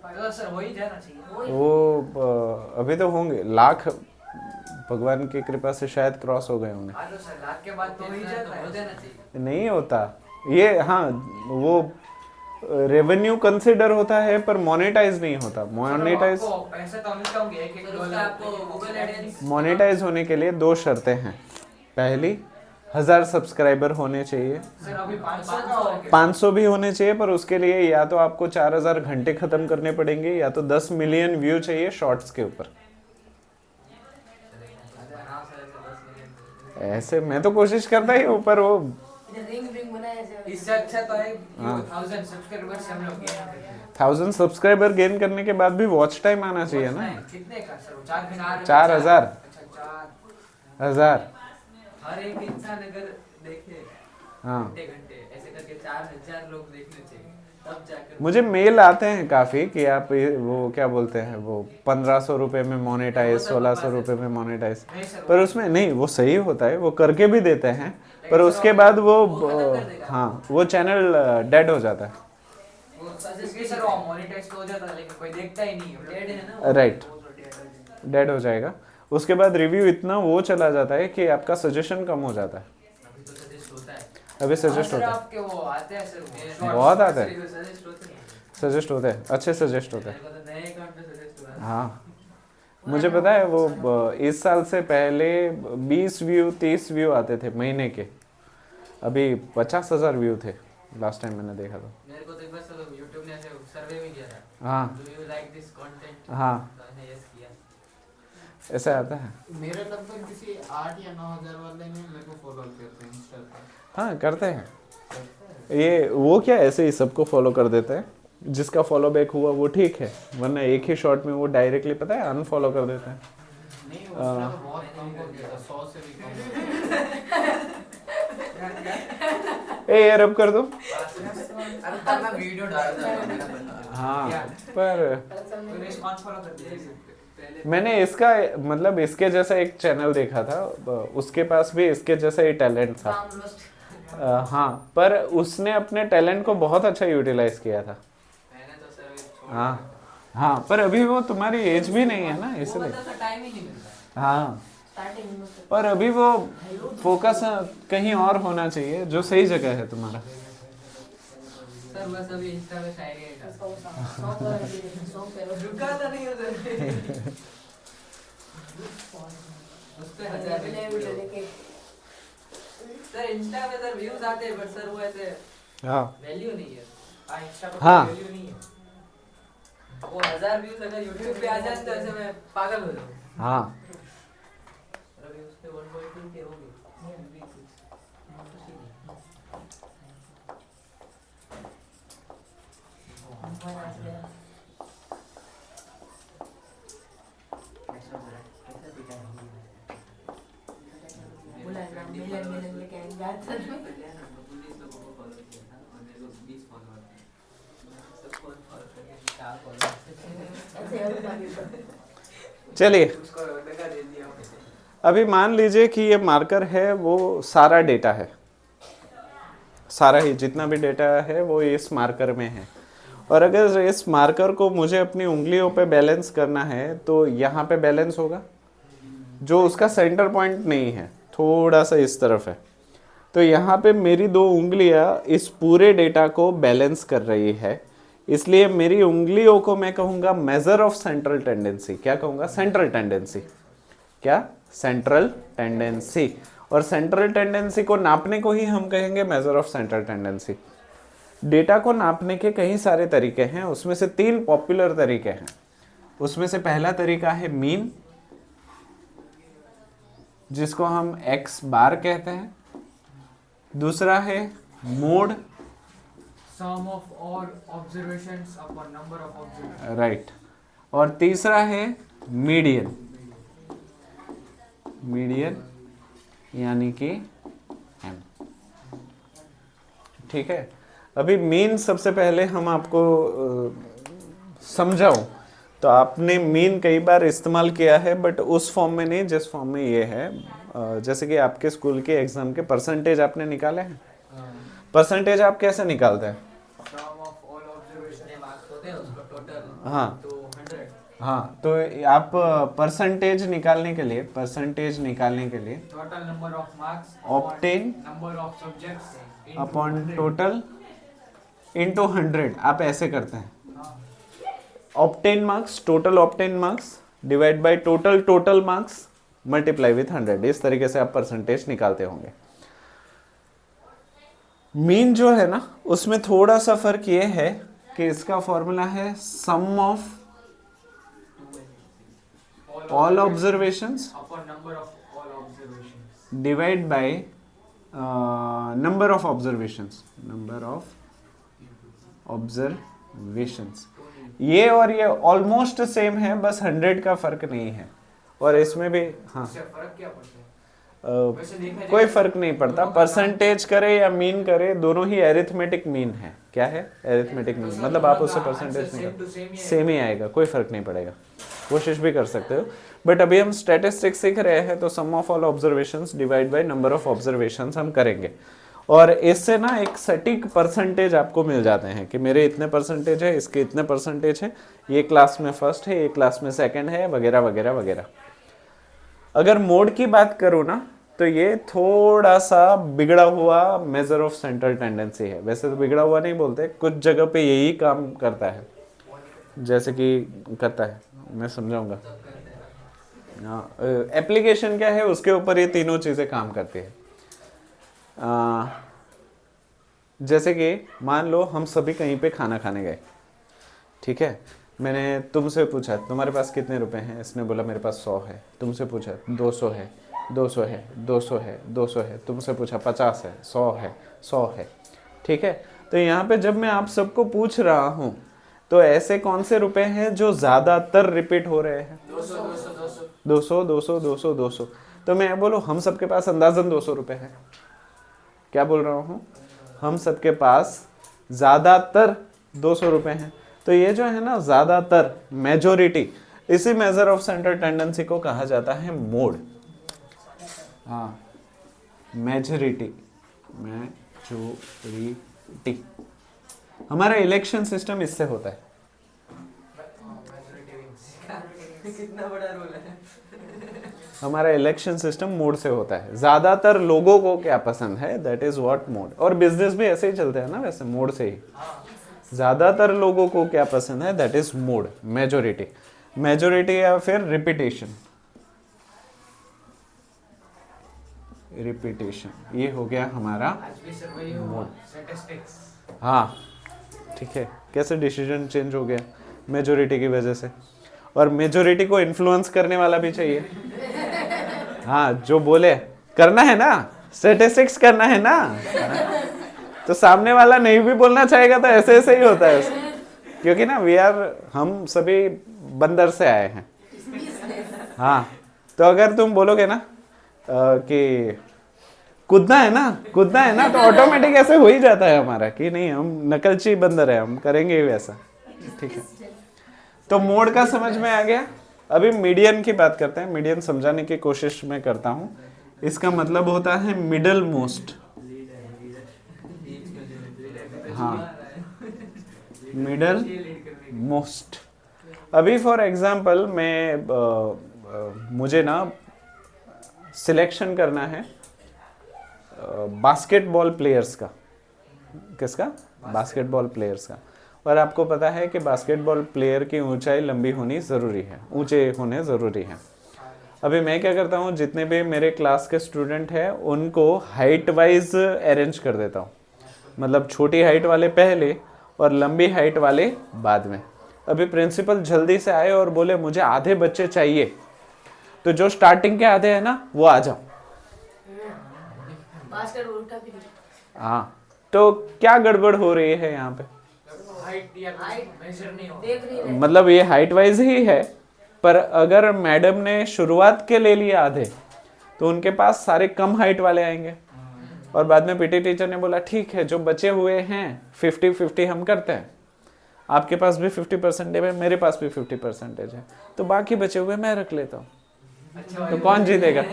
तो सर हो ही जाना चाहिए वो अभी तो होंगे लाख भगवान की कृपा से शायद क्रॉस हो गए होंगे। हेलो सर लाख के बाद तो हो ही जाता है हो जाना चाहिए नहीं होता ये हाँ वो रेवेन्यू कंसिडर होता है पर मोनेटाइज नहीं होता। मोनेटाइज पैसे तो मिलता होंगे एक सर उसका आपको गूगल एडसेंस मोनेटाइज होने के लिए 2 शर्तें हैं। पहली 1000 सब्सक्राइबर होने चाहिए, सर अभी 500 का हो गया 500 भी होने चाहिए पर उसके लिए या तो आपको 4000 घंटे खत्म करने पड़ेंगे या तो 10 मिलियन व्यू चाहिए शॉर्ट्स के ऊपर। हाँ सर 10 मिलियन ऐसे मैं तो कोशिश करता ही हूँ पर वो इधर रिंग बनाया जाए इससे अच्छा तो है हाँ। 1000 सब्सक्राइबर्स हम लोग गेन करते हैं 1000 सब्सक्राइबर गेन करने के बाद भी वॉच टाइम आना चाहिए ना। कितने का सर 4 घंटे 4000 अच्छा 1000 हर एक इंसान अगर देखे हाँ घंटे घंटे ऐसे करके 4000 लोग देखने चाहिए तब जाकर मुझे मेल आते हैं काफ़ी कि आप वो क्या बोलते हैं वो 1500 रुपये में मोनेटाइज 1600 रुपये में मोनेटाइज नहीं सर पर उसमें नहीं वो सही होता है वो करके भी देते हैं पर उसके बाद वो हाँ वो चैनल डेड हो जाता है। वो इसके सर वो मोनेटाइज तो हो जाता है लेकिन कोई देखता ही नहीं डेड है ना राइट वो तो dead हो जाता है। डेड हो जाएगा। उसके बाद रिव्यू इतना वो चला जाता है कि आपका सजेशन कम हो जाता है। अभी तो सजेस्ट होता है अभी हाँ, सजेस्ट सर, होता है आपके वो आते हैं सर बहुत आते हैं सजेस्ट होते हैं सजेस्ट होते हैं अच्छे सजेस्ट होते हैं। मेरे को तो नए अकाउंट पे सजेस्ट हुआ हाँ मुझे पता है वो इस साल से पहले 20 व्यू 30 व्यू आते थे महीने के, अभी 50,000 व्यू थे लास्ट टाइम मैंने देखा था। मेरे को तो एक बार चलो YouTube ने ऐसे सर्वे में किया था हाँ do you like this content हाँ तो मैंने यस किया ऐसा आता है। मेरे लगभग किसी 8 या 9 हजार वाले ने मेरे को फॉलो करते हैं इंस्टा पे हाँ करते हैं ये वो क्या ऐसे ही सबको फॉलो कर देते हैं, जिसका फॉलो बैक हुआ वो ठीक है वरना एक ही शॉट में वो डायरेक्टली पता है अनफॉलो कर देते हैं। नहीं उसने तो बहुत कम कर दिया था 100 से भी कम ए यार अब कर दो। तब मैं वीडियो डाल दूंगा मेरा बंदा। हाँ क्या? पर तो रिस्क अनफॉलो कर दिया पहले। मैंने इसका मतलब इसके जैसा एक चैनल देखा था, उसके पास भी इसके जैसा ही टैलेंट था। काम मस्त हाँ, पर उसने अपने टैलेंट को बहुत अच्छा यूटिलाइज किया था। मैंने तो सर्विस छोड़ हाँ हाँ, पर अभी वो तुम्हारी एज भी नहीं है ना, वो इसलिए। मतलब टाइम ही नहीं मिलता। हाँ, स्टार्टिंग में मस्त पर अभी वो फोकस कहीं और होना चाहिए, जो सही जगह है तुम्हारा। सर बस अभी इंस्टा पे शायरी है इसका वो सॉन्ग वाला सॉन्ग करो रुका था नहीं उधर उस पे 1000 मैंने वीडियो देखे सर इंस्टा पे सर व्यूज आते हैं बट सर वो ऐसे हाँ वैल्यू नहीं है। हाँ इंस्टा पे हाँ। वैल्यू नहीं है। वो 1000 व्यूज अगर यूट्यूब पे आ जाए तो ऐसे मैं पागल हो जाऊँ। हाँ, अभी उस पे 1.2 के हो गए। बोला ना मिलन मिलन लेके आएंगे आज तक ऐसे और बाकी चलिए उसको टका दे दिया। अभी मान लीजिए कि ये मार्कर है, वो सारा डेटा है, सारा ही जितना भी डेटा है वो इस मार्कर में है। और अगर इस मार्कर को मुझे अपनी उंगलियों पे बैलेंस करना है तो यहाँ पे बैलेंस होगा, जो उसका सेंटर पॉइंट नहीं है, थोड़ा सा इस तरफ है। तो यहाँ पे मेरी दो उंगलियाँ इस पूरे डेटा को बैलेंस कर रही है, इसलिए मेरी उंगलियों को मैं कहूँगा मेजर ऑफ सेंट्रल टेंडेंसी। क्या कहूँगा? Central tendency. क्या? Central tendency. और सेंट्रल टेंडेंसी को नापने को ही हम कहेंगे measure of central tendency. Data को नापने के कई सारे तरीके हैं, उसमें से 3 पॉपुलर तरीके हैं। उसमें से पहला तरीका है मीन, जिसको हम x बार कहते हैं। दूसरा है mode, Sum of all observations upon number of observations. Right. और तीसरा है मीडियन, मीडियन यानी कि m। ठीक है, अभी मीन सबसे पहले हम आपको समझाऊं तो आपने मीन कई बार इस्तेमाल किया है, बट उस फॉर्म में नहीं जिस फॉर्म में ये है। जैसे कि आपके स्कूल के एग्जाम के परसेंटेज आपने निकाले हैं। परसेंटेज आप कैसे निकालते हैं? Sum of all observations marks होते हैं उसको total हाँ तो 100. हाँ, तो आप परसेंटेज निकालने के लिए Total number of marks Obtain number of subjects into upon 100. Total into 100 आप ऐसे करते हैं। हाँ. Obtain marks, total obtain marks divide by total marks multiply with 100। इस तरीके से आप परसेंटेज निकालते होंगे। मीन जो है ना, उसमें थोड़ा सा फर्क ये है कि इसका फॉर्मूला है sum of all observations Upon number of all observations. Divide by number of observations, ये और ये ऑलमोस्ट सेम है, बस 100 का फर्क नहीं है। और इसमें भी हाँ, इससे फर्क क्या पड़ता है? वैसे देखा जाए कोई फर्क नहीं पड़ता, परसेंटेज करे या मीन करे, दोनों ही एरिथमेटिक मीन है। क्या है? एरिथमेटिक मीन, मतलब आप उससे परसेंटेज निकाल सेम ही आएगा, कोई फर्क नहीं पड़ेगा। कोशिश भी कर सकते हो, बट अभी हम स्टैटिस्टिक्स सीख रहे हैं तो sum of all observations divide by number of observations हम करेंगे। और इससे ना एक सटीक परसेंटेज आपको मिल जाते हैं कि मेरे इतने परसेंटेज है, इसके इतने परसेंटेज है, ये क्लास में फर्स्ट है, ये क्लास में सेकंड है, वगैरह वगैरह वगैरह। अगर मोड की बात करूँ ना, तो ये थोड़ा सा बिगड़ा हुआ मेजर ऑफ सेंट्रल टेंडेंसी है। वैसे तो बिगड़ा हुआ नहीं बोलते, कुछ जगह पे यही काम करता है, जैसे कि करता है, मैं समझाऊंगा। एप्लीकेशन क्या है उसके ऊपर ये तीनों चीज़ें काम करती है। जैसे कि मान लो हम सभी कहीं पे खाना खाने गए, ठीक है। मैंने तुमसे पूछा तुम्हारे पास कितने रुपए हैं, इसने बोला मेरे पास 100 है। तुमसे पूछा 200 है, 200 है, 200 है, 200 है। तुमसे पूछा 50 है, 100 है, 100 है, ठीक है। तो यहाँ पे जब मैं आप सबको पूछ रहा हूँ तो ऐसे कौन से रुपए हैं जो ज़्यादातर रिपीट हो रहे हैं? 200 200 200 200। तो मैं बोलूँ हम सबके पास अंदाजन 200 रुपए है। क्या बोल रहा हूँ? हम सबके पास ज़्यादातर 200 रुपये हैं। तो ये जो है ना ज़्यादातर, मेजोरिटी, इसी मेजर ऑफ सेंट्रल टेंडेंसी को कहा जाता है मोड। हाँ, मेजोरिटी, मेजोरिटी। हमारा इलेक्शन सिस्टम इससे होता है। कितना बड़ा रोल है। हमारा इलेक्शन सिस्टम मोड से होता है। ज्यादातर लोगों को क्या पसंद है, दैट इज व्हाट मोड। और बिजनेस भी ऐसे ही चलते हैं ना वैसे, मोड से ही। ज्यादातर लोगों को क्या पसंद है, that is mode, majority. Majority या फिर रिपीटेशन, रिपीटेशन, ये हो गया हमारा मोड। हाँ ठीक है, कैसे डिसीजन चेंज हो गया मेजोरिटी की वजह से। और मेजोरिटी को इन्फ्लुएंस करने वाला भी चाहिए। हाँ, जो बोले करना है ना, स्टैटिस्टिक्स करना है ना, तो सामने वाला नहीं भी बोलना चाहेगा तो ऐसे ऐसे ही होता है। क्योंकि ना हम सभी बंदर से आए हैं। हाँ, तो अगर तुम बोलोगे ना कि कूदना है ना, तो ऑटोमेटिक ऐसे हो ही जाता है हमारा कि नहीं, हम नकलची बंदर है, हम करेंगे ही वैसा। ठीक है, तो मोड का समझ में आ गया। अभी मीडियन की बात करते हैं। मीडियन समझाने की कोशिश मैं करता हूँ। इसका मतलब होता है मिडल मोस्ट। हाँ, मिडल मोस्ट। अभी फॉर एग्जांपल मुझे ना सिलेक्शन करना है बास्केटबॉल प्लेयर्स का। किसका? बास्केटबॉल प्लेयर्स का। और आपको पता है कि बास्केटबॉल प्लेयर की ऊंचाई लंबी होनी ज़रूरी है, ऊंचे होने ज़रूरी है। अभी मैं क्या करता हूँ, जितने भी मेरे क्लास के स्टूडेंट हैं उनको हाइट वाइज अरेंज कर देता हूँ। मतलब छोटी हाइट वाले पहले और लंबी हाइट वाले बाद में। अभी प्रिंसिपल जल्दी से आए और बोले मुझे आधे बच्चे चाहिए, तो जो स्टार्टिंग के आधे हैं ना वो आ जाओ। हाँ, तो क्या गड़बड़ हो रही है यहाँ पे? मतलब ये हाइट वाइज ही है, पर अगर मैडम ने शुरुआत के ले लिए आधे, तो उनके पास सारे कम हाइट वाले आएंगे। और बाद में पीटी टीचर ने बोला ठीक है, जो बचे हुए हैं 50-50 हम करते हैं, आपके पास भी 50% है, मेरे पास भी 50% है, तो बाकी बचे हुए मैं रख लेता हूँ। तो कौन जीतेगा?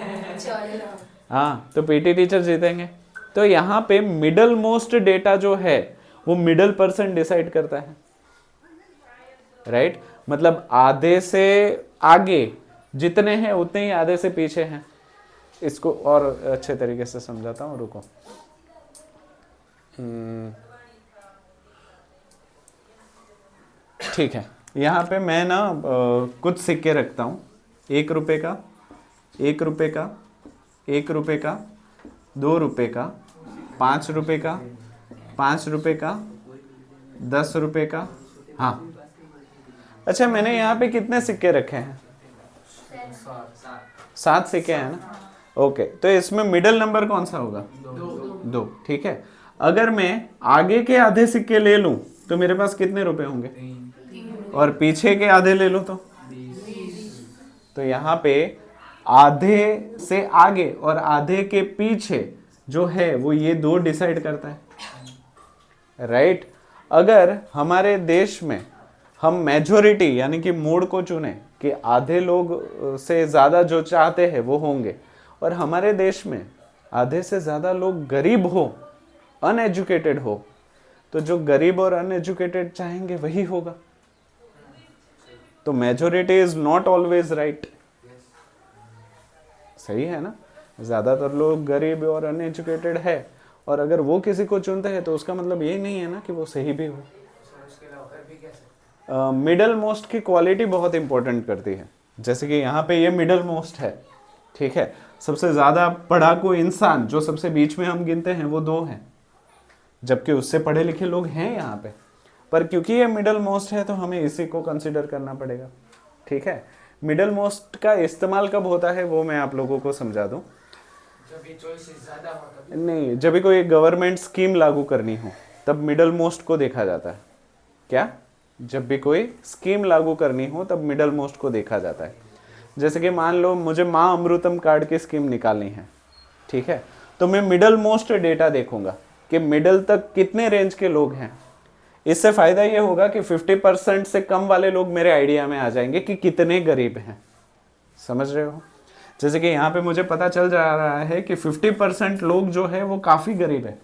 हाँ, तो पीटी टीचर जीतेंगे। तो यहाँ पे मिडल मोस्ट डेटा जो है वो मिडल पर्सन डिसाइड करता है, राइट? मतलब आधे से आगे जितने हैं उतने ही आधे से पीछे हैं। इसको और अच्छे तरीके से समझाता हूँ, रुको। ठीक है, यहाँ पे मैं ना कुछ सिक्के रखता हूँ। 1 रुपए का, 1 रुपए का, 1 रुपए का, 2 रुपए का, 5 रुपए का, 5 रुपए का, 10 रुपए का। हाँ, अच्छा, मैंने यहाँ पे कितने सिक्के रखे हैं? 7 सिक्के हैं ना। ओके, तो इसमें मिडल नंबर कौन सा होगा? 2। ठीक है, अगर मैं आगे के आधे सिक्के ले लूं तो मेरे पास कितने रुपए होंगे? और पीछे के आधे ले लूं तो यहाँ पे आधे से आगे और आधे के पीछे जो है वो ये 2 डिसाइड करता है, राइट? अगर हमारे देश में हम मेजोरिटी यानी कि मोड को चुने कि आधे लोग से ज़्यादा जो चाहते हैं वो होंगे, और हमारे देश में आधे से ज़्यादा लोग गरीब हो, अनएजुकेटेड हो, तो जो गरीब और अनएजुकेटेड चाहेंगे वही होगा। तो majority is not always right. सही है ना? ज़्यादातर लोग गरीब और अनएजुकेटेड है, और अगर वो किसी को चुनते हैं तो उसका मतलब ये नहीं है ना कि वो सही भी हो। मिडल मोस्ट की क्वालिटी बहुत इंपॉर्टेंट करती है। जैसे कि यहाँ पे ये मिडल मोस्ट है, ठीक है? सबसे ज़्यादा पढ़ाकू इंसान जो सबसे बीच में हम गिनते हैं वो 2 हैं, जबकि उससे पढ़े लिखे लोग हैं यहाँ पे। पर क्योंकि ये मिडल मोस्ट है तो हमें इसी को कंसिडर करना पड़ेगा, ठीक है? मिडल मोस्ट का इस्तेमाल कब होता है वो मैं आप लोगों को समझा दूँ। नहीं, जब भी कोई गवर्नमेंट स्कीम लागू करनी हो तब मिडल मोस्ट को देखा जाता है। क्या? जब भी कोई स्कीम लागू करनी हो तब मिडल मोस्ट को देखा जाता है। जैसे कि मान लो मुझे माँ अमृतम कार्ड की स्कीम निकालनी है, ठीक है? तो मैं मिडल मोस्ट डेटा देखूंगा कि मिडल तक कितने रेंज के लोग हैं, इससे फायदा ये होगा कि 50% से कम वाले लोग मेरे आइडिया में आ जाएंगे कि कितने गरीब हैं। समझ रहे हो? जैसे कि यहाँ पे मुझे पता चल जा रहा है कि 50% लोग जो है वो काफ़ी गरीब है,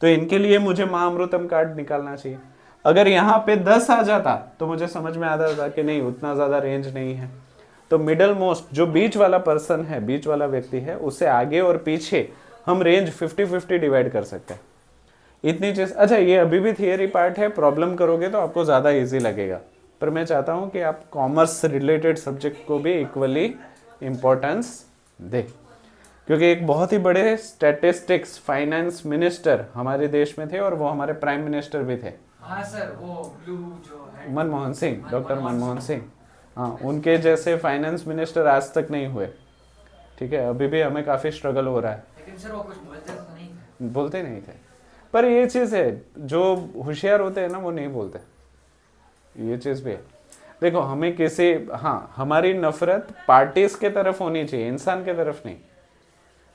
तो इनके लिए मुझे माँ अमृतम कार्ड निकालना चाहिए। अगर यहाँ पे 10 आ जाता तो मुझे समझ में आता था कि नहीं, उतना ज़्यादा रेंज नहीं है। तो मिडल मोस्ट जो बीच वाला पर्सन है, बीच वाला व्यक्ति है, उससे आगे और पीछे हम रेंज 50-50 डिवाइड कर सकते हैं। इतनी चीज़। अच्छा, ये अभी भी थियरी पार्ट है, प्रॉब्लम करोगे तो आपको ज़्यादा इजी लगेगा, पर मैं चाहता हूँ कि आप कॉमर्स रिलेटेड सब्जेक्ट को भी इक्वली इम्पोर्टेंस दे, क्योंकि एक बहुत ही बड़े स्टैटिस्टिक्स फाइनेंस मिनिस्टर हमारे देश में थे और वो हमारे प्राइम मिनिस्टर भी थे। हाँ सर, वो ब्लू जो है मनमोहन सिंह, डॉक्टर मनमोहन सिंह। हाँ, उनके जैसे फाइनेंस मिनिस्टर आज तक नहीं हुए। ठीक है, अभी भी हमें काफ़ी स्ट्रगल हो रहा है। लेकिन सर वो कुछ बोलते तो नहीं थे। बोलते नहीं थे, पर ये चीज़ है, जो होशियार होते हैं ना वो नहीं बोलते, ये चीज़ भी है। देखो, हमें किसी, हाँ, हमारी नफरत पार्टीज के तरफ होनी चाहिए, इंसान के तरफ नहीं।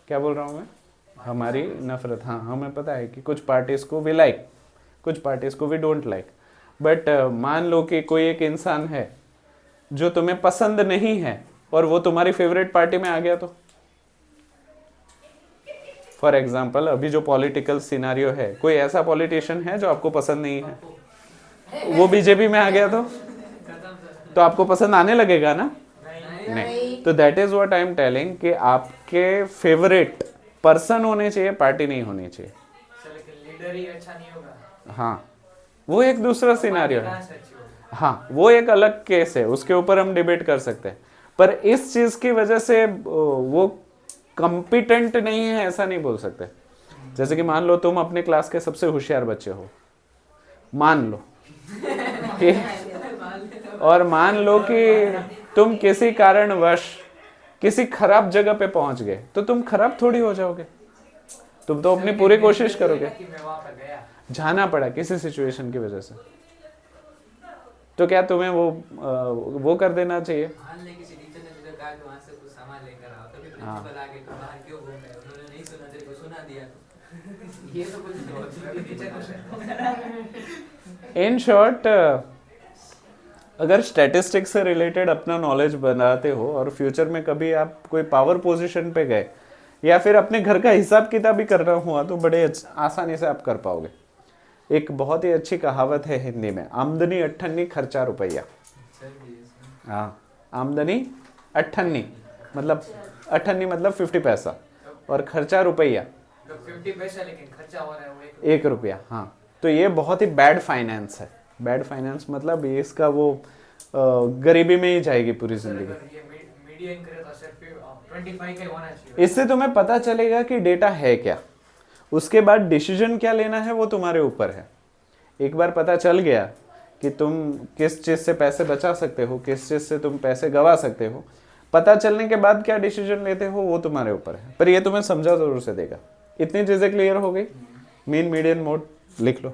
क्या बोल रहा हूँ मैं? हमारी नफरत, हाँ, हमें पता है कि कुछ पार्टीज को वी लाइक, कुछ पार्टीज को वी डोंट लाइक, बट मान लो कि कोई एक इंसान है जो तुम्हें पसंद नहीं है और वो तुम्हारी फेवरेट पार्टी में आ गया, तो फॉर एग्जाम्पल अभी जो पॉलिटिकल सिनारियो है, कोई ऐसा पॉलिटिशियन है जो आपको पसंद नहीं है, वो बीजेपी में आ गया तो आपको पसंद आने लगेगा ना? नहीं। तो that is what I am telling कि आपके फेवरेट पर्सन होने चाहिए, पार्टी नहीं होनी चाहिए। लेकिन लीडर ही अच्छा नहीं होगा। हाँ, वो एक दूसरा सिनारियो है। कहाँ से अच्छी होगी? हाँ, वो एक अलग केस है, उसके ऊपर हम डिबेट कर सकते हैं, पर इस चीज की वजह से वो कॉम्पिटेंट नहीं है ऐसा नहीं बोल सकते। जैसे कि मान लो तुम अपने क्लास के सबसे होशियार बच्चे हो, मान लो कि, और मान लो कि तुम किसी कारणवश किसी खराब जगह पे पहुंच गए, तो तुम खराब थोड़ी हो जाओगे, तुम तो अपनी पूरी कोशिश करोगे। कि मैं वहाँ पर गया। जाना पड़ा किसी सिचुएशन की वजह से, तो क्या तुम्हें वो कर देना चाहिए? मान ले किसी टीचर ने तुझे कहा कि वहाँ से कुछ सामान लेकर आओ, तो फिर हाँ। प्रिंसिपल आके तुम बाहर क्यों घूम रहे हो? उन्होंने नहीं सुना, तेरे को सुना दिया तो ये तो कुछ टीचर खुश है। इन शॉर्ट, अगर स्टैटिस्टिक्स से रिलेटेड अपना नॉलेज बनाते हो और फ्यूचर में कभी आप कोई पावर पोजीशन पे गए या फिर अपने घर का हिसाब किताब भी करना हुआ, तो बड़े आसानी से आप कर पाओगे। एक बहुत ही अच्छी कहावत है हिंदी में, आमदनी अट्ठन्नी खर्चा रुपया। हाँ, आमदनी अट्ठन्नी मतलब 50 पैसा और खर्चा रुपया 50 पैसा, लेकिन खर्चा हो रहा है वो 1 रुपया। हाँ, तो ये बहुत ही बैड फाइनेंस है। बैड फाइनेंस मतलब ये इसका वो गरीबी में ही जाएगी पूरी जिंदगी। ये मीडियन करे तो सिर्फ 25 का होना चाहिए। इससे तुम्हें पता चलेगा कि डेटा है क्या, उसके बाद डिसीजन क्या लेना है वो तुम्हारे ऊपर है। एक बार पता चल गया कि तुम किस चीज़ से पैसे बचा सकते हो, किस चीज़ से तुम पैसे गवा सकते हो, पता चलने के बाद क्या डिसीजन लेते हो वो तुम्हारे ऊपर है, पर ये तुम्हें समझा जरूर से देगा। इतनी चीज़ें क्लियर हो गई? मीन मीडियन मोड लिख लो।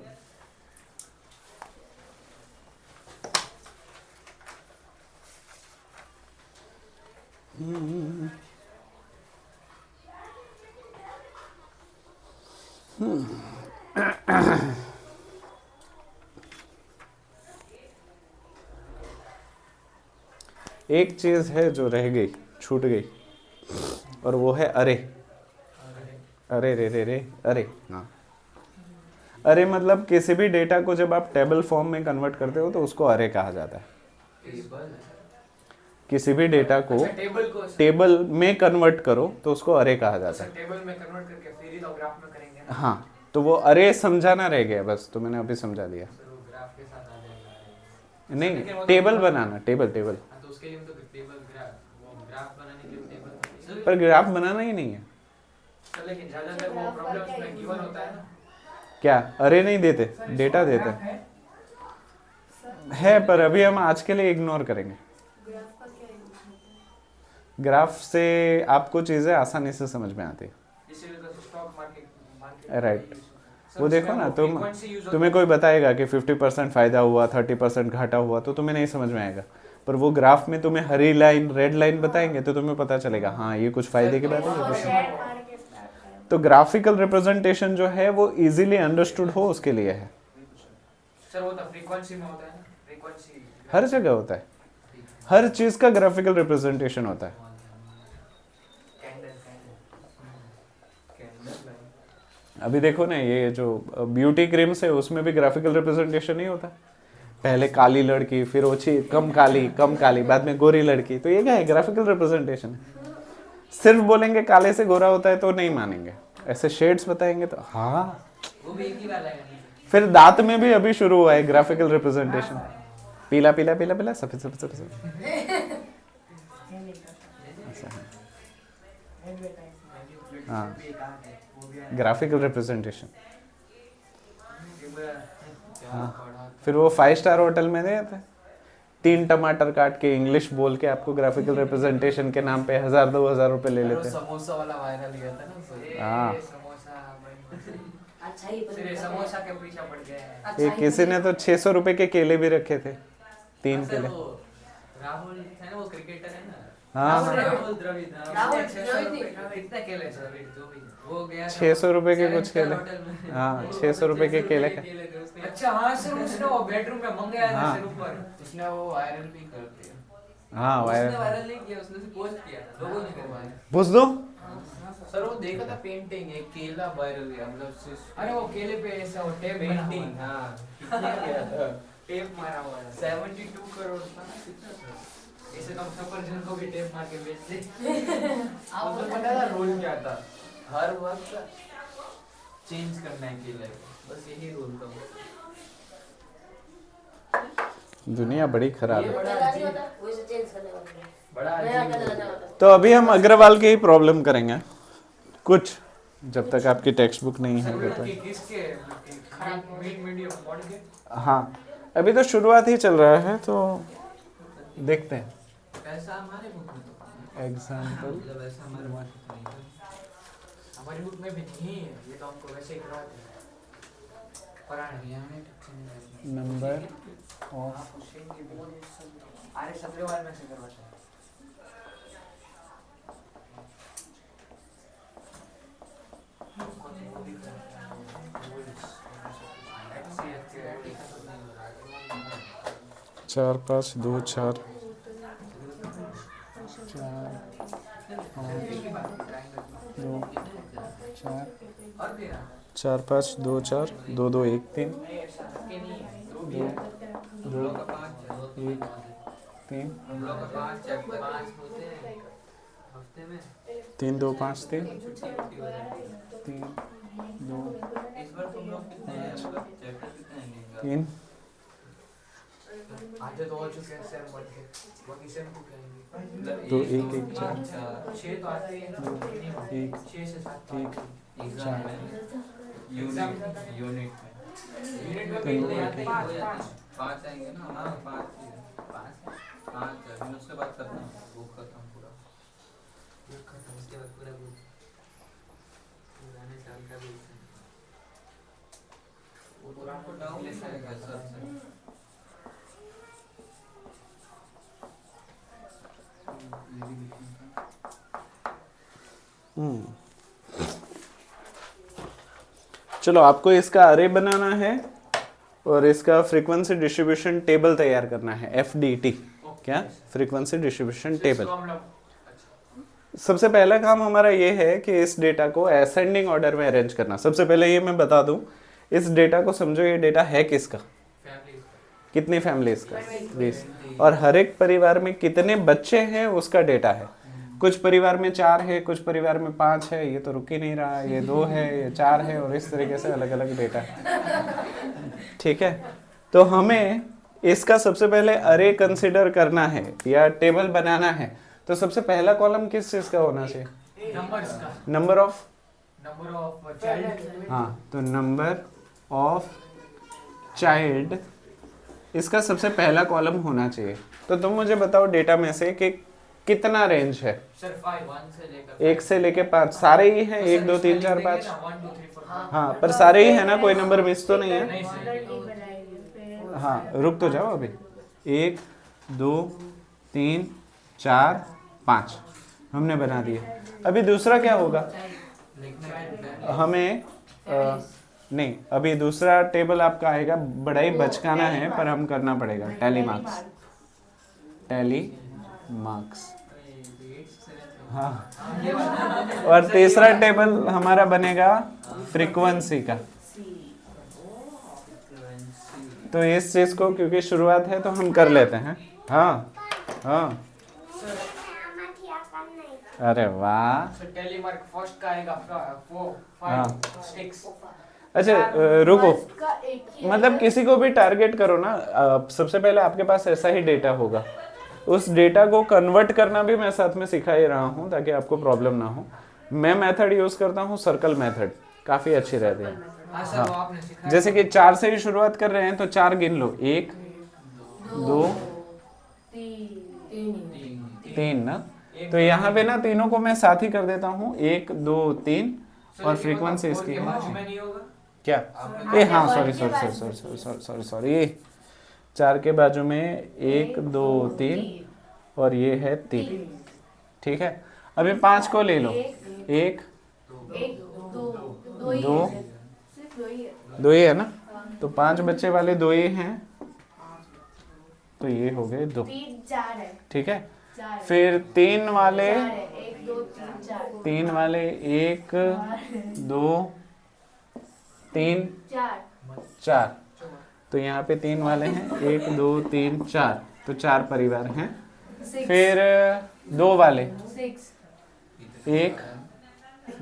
एक चीज है जो रह गई, छूट गई, और वो है अरे। अरे रे रे रे अरे। हाँ, अरे मतलब किसी भी डेटा को जब आप टेबल फॉर्म में कन्वर्ट करते हो तो उसको अरे कहा जाता है। किसी भी डेटा को टेबल में कन्वर्ट करो तो उसको अरे कहा जाता है। टेबल में कन्वर्ट करके फिर तो ग्राफ में करेंगे। हाँ, तो वो अरे समझाना रह गया, बस तो मैंने अभी समझा दिया। ग्राफ के साथ आ जाएगा। नहीं, टेबल बनाना, टेबल टेबल। तो उसके लिए तो टेबल ग्राफ बनाने के लिए टेबल, पर ग्राफ बनाना ही नहीं है लेकिन ज्यादातर वो प्रॉब्लम्स में गिवन होता है ना। क्या? अरे नहीं देते, डेटा देते है, पर अभी हम आज के लिए इग्नोर करेंगे। ग्राफ से आपको चीजें आसानी से समझ में आती है। इसीलिए तो स्टॉक मार्केट राइट। वो देखो ना, तुम्हें कोई बताएगा कि 50% फायदा हुआ, 30% घाटा हुआ, तो तुम्हें नहीं समझ में आएगा, पर वो ग्राफ में तुम्हें हरी लाइन रेड लाइन बताएंगे तो तुम्हें पता चलेगा हाँ ये कुछ फायदे की बात है, ये कुछ। तो ग्राफिकल रिप्रेजेंटेशन जो है वो इजीली अंडरस्टूड हो उसके लिए है। सर वो तो फ्रीक्वेंसी में होता है ना, फ्रीक्वेंसी हर जगह होता है, हर चीज का ग्राफिकल रिप्रेजेंटेशन होता है। Candle light. अभी देखो ना, ये जो ब्यूटी क्रीम्स है उसमें भी ग्राफिकल रिप्रेजेंटेशन नहीं होता। पहले काली लड़की, फिर ओछी कम काली, बाद में गोरी लड़की, तो ये क्या है? ग्राफिकल रिप्रेजेंटेशन है। सिर्फ बोलेंगे काले से गोरा होता है तो नहीं मानेंगे, ऐसे शेड्स बताएंगे तो हाँ। वो भी एक ही वाला है। फिर दांत में भी अभी शुरू हुआ है ग्राफिकल रिप्रेजेंटेशन, पीला पीला पीला पीला, सफेद सफेद सफेद सफेद। ऐसा है। हाँ, ग्राफिकल रिप्रेजेंटेशन। हाँ, फिर वो 5 स्टार होटल में नहीं थे, 3 टमाटर काट के इंग्लिश बोल के आपको ग्राफिकल रिप्रेजेंटेशन के नाम पे 1000-2000 रुपए ले लेते हैं। समोसा वाला वायरल गया था ना। हाँ। अच्छा ही फिर ये समोसा के पीछे पड़ गया है। अच्छा ये ही किसी ने तो 600 रुपए के केले भी रखे थे, 3 केले। राहुल है ना, वो क्रिकेटर है ना। हाँ, राहुल द्रविड़। राहुल 600 द्रविड़ रुपए नहीं, कितने केले सर? जो भी वो गया था 600 रुपए के कुछ 7 स्टार केले। होटल में। हाँ, 600 रुपए के केले थे का। उसने। अच्छा हाँ सर, उसने वो बेडरूम में मंगाया था हाँ। सर ऊपर। उसने वो वायरल भी कर दिया। हाँ, उसने वायरल वायरल नहीं किया, उसने पोस्ट किया, लोगों ने करवाया। पूछ दो। सर वो देखा था पेंटिंग, एक केला वायरल गया, मतलब अरे वो केले पे ऐसा वो टेप पेंटिंग। हाँ, कितने गया था? टेप मारा हुआ है। 72 करोड़ था ना, कितना था? ऐसे तो सफरजन को भी टेप मार के बेचते। आपको पता था रोल क्या था? हर वक्त चेंज करना है केले, बस यही रोल था। दुनिया बड़ी खराब ये है। बड़ा नहीं अजीब- होता, वैसे चेंज करने वाला है। बड़ा नया अजीब कलर रोल आता है। होता। तो अभी हम अग्रवाल की ही प्रॉब्लम करेंगे कुछ, जब तक आपकी टेक्स्ट बुक नहीं है तब तक। किसके खराब मीडियम पढ़ के? हाँ, अभी तो शुरुआत ही चल रहा है, तो देखते हैं। पैसा हमारे बुक में तो एग्जाम्पल मतलब ऐसा हमारे बुक में नहीं था। हमारी बुक में भी नहीं है, ये तो हमको वैसे ही करवाते हैं। पढ़ाने हमें नंबर ऑफ आप पूछेंगे भी। अरे सब्रेवाल में से करवाते हैं। चार पाँच दो चार चार दो चार और भी ना? 4 5 2 4 2 2 1 3 नहीं, ऐसा के नहीं है। दो भी है। 2 लोग का 5 है, 1 3 हम लोग का 5 है, 5 होते हैं हफ्ते में। 3 2 5 3 छुट्टी हो जाती है। 3 2 इस बार तुम लोग कितने हैं? मतलब चैप्टर कितने हैं? 3 आज तो हो चुके हैं सेम बढ़ के, बाकी सेम को कहेंगे। मतलब 2 एक, 1 दो, 1 4 चार, 6 तो आते ही हैं ना, मिनिमम। एक, 6 से 7 एक, एग्जाम में यूनिट में यूनिट में भी तीन, नहीं आते ही, हो जाते हैं। 5 आएंगे ना। हाँ, 5 है, फिर उसके बाद खत्म, बुक खत्म पूरा। बुक खत्म, उसके बाद पूरा बुक पुराने साल का भी हिस्सा। वो पूरा आपको डाउन आएगा सर से। चलो, आपको इसका अरे बनाना है और इसका फ्रीक्वेंसी डिस्ट्रीब्यूशन टेबल तैयार करना है, FDT। क्या? Frequency distribution table. इसको हम लोग सबसे पहला काम हमारा ये है कि इस डेटा को असेंडिंग ऑर्डर में अरेंज करना। सबसे पहले ये मैं बता दूं, इस डेटा को समझो, ये डेटा है किसका? फैमिली कितनी फैमिलीज का? 20। और हर एक परिवार में कितने बच्चे हैं उसका डेटा है। कुछ परिवार में 4 है, कुछ परिवार में 5 है, ये तो रुक ही नहीं रहा, ये 2 है, ये 4 है, और इस तरीके से अलग अलग डेटा है। ठीक है, तो हमें इसका सबसे पहले अरे कंसिडर करना है या टेबल बनाना है। तो सबसे पहला कॉलम किस चीज का होना चाहिए? नंबर्स का, number of. Number of child. हाँ, तो नंबर ऑफ चाइल्ड इसका सबसे पहला कॉलम होना चाहिए। तो तुम मुझे बताओ डेटा में से कि कितना रेंज है? सर 5 1 से लेकर 1 से लेके 5 सारे ही हैं? 1 2 3 4 5। 1 2 3 4 हाँ, पर सारे ही है ना, कोई नंबर मिस तो नहीं है? नहीं सर। हाँ, रुक तो जाओ अभी। 1 2 3 4 5 हमने बना दिए। अभी दूसरा क्या होगा? हमें नहीं, अभी दूसरा टेबल आपका आएगा, बड़ा ही बचकाना है पर हम करना पड़ेगा। टैली मार्क्स, टैली मार्क्स, हाँ। और तीसरा टेबल हमारा बनेगा फ्रीक्वेंसी का। तो इस चीज को क्योंकि शुरुआत है तो हम कर लेते हैं। हाँ हाँ, अरे वाह। टैली मार्क फर्स्ट का आएगा 4 हाँ। 5 6। अच्छा रुको, मतलब किसी को भी टारगेट करो ना, सबसे पहले आपके पास ऐसा ही डेटा होगा, उस डेटा को कन्वर्ट करना भी मैं साथ में सिखा ही रहा हूँ ताकि आपको प्रॉब्लम ना हो। मैं मेथड यूज करता हूँ सर्कल मेथड, काफी अच्छी रहती है। हाँ सर, वो आपने सिखाया। जैसे कि 4 से ही शुरुआत कर रहे हैं तो 4 गिन लो, 1 2 3 ना। तो यहाँ पे ना तीनों को मैं साथ ही कर देता हूँ, 1 2 3 और फ्रीक्वेंसी इसकी है नहीं होगा क्या? ए हाँ, sorry sorry sorry sorry sorry sorry sorry sorry, 4 के बाजू में 1 2 3 और ये है 3, ठीक है। अभी 5 को ले लो, 1 2 2 ही है ना, तो 5 बच्चे वाले 2 ही हैं, तो ये हो गए 2, ठीक है। फिर 3 वाले 1 2 3 4, तो यहाँ पे 3 वाले हैं, 1 2 3 4, तो 4 परिवार हैं। फिर 2 वाले 1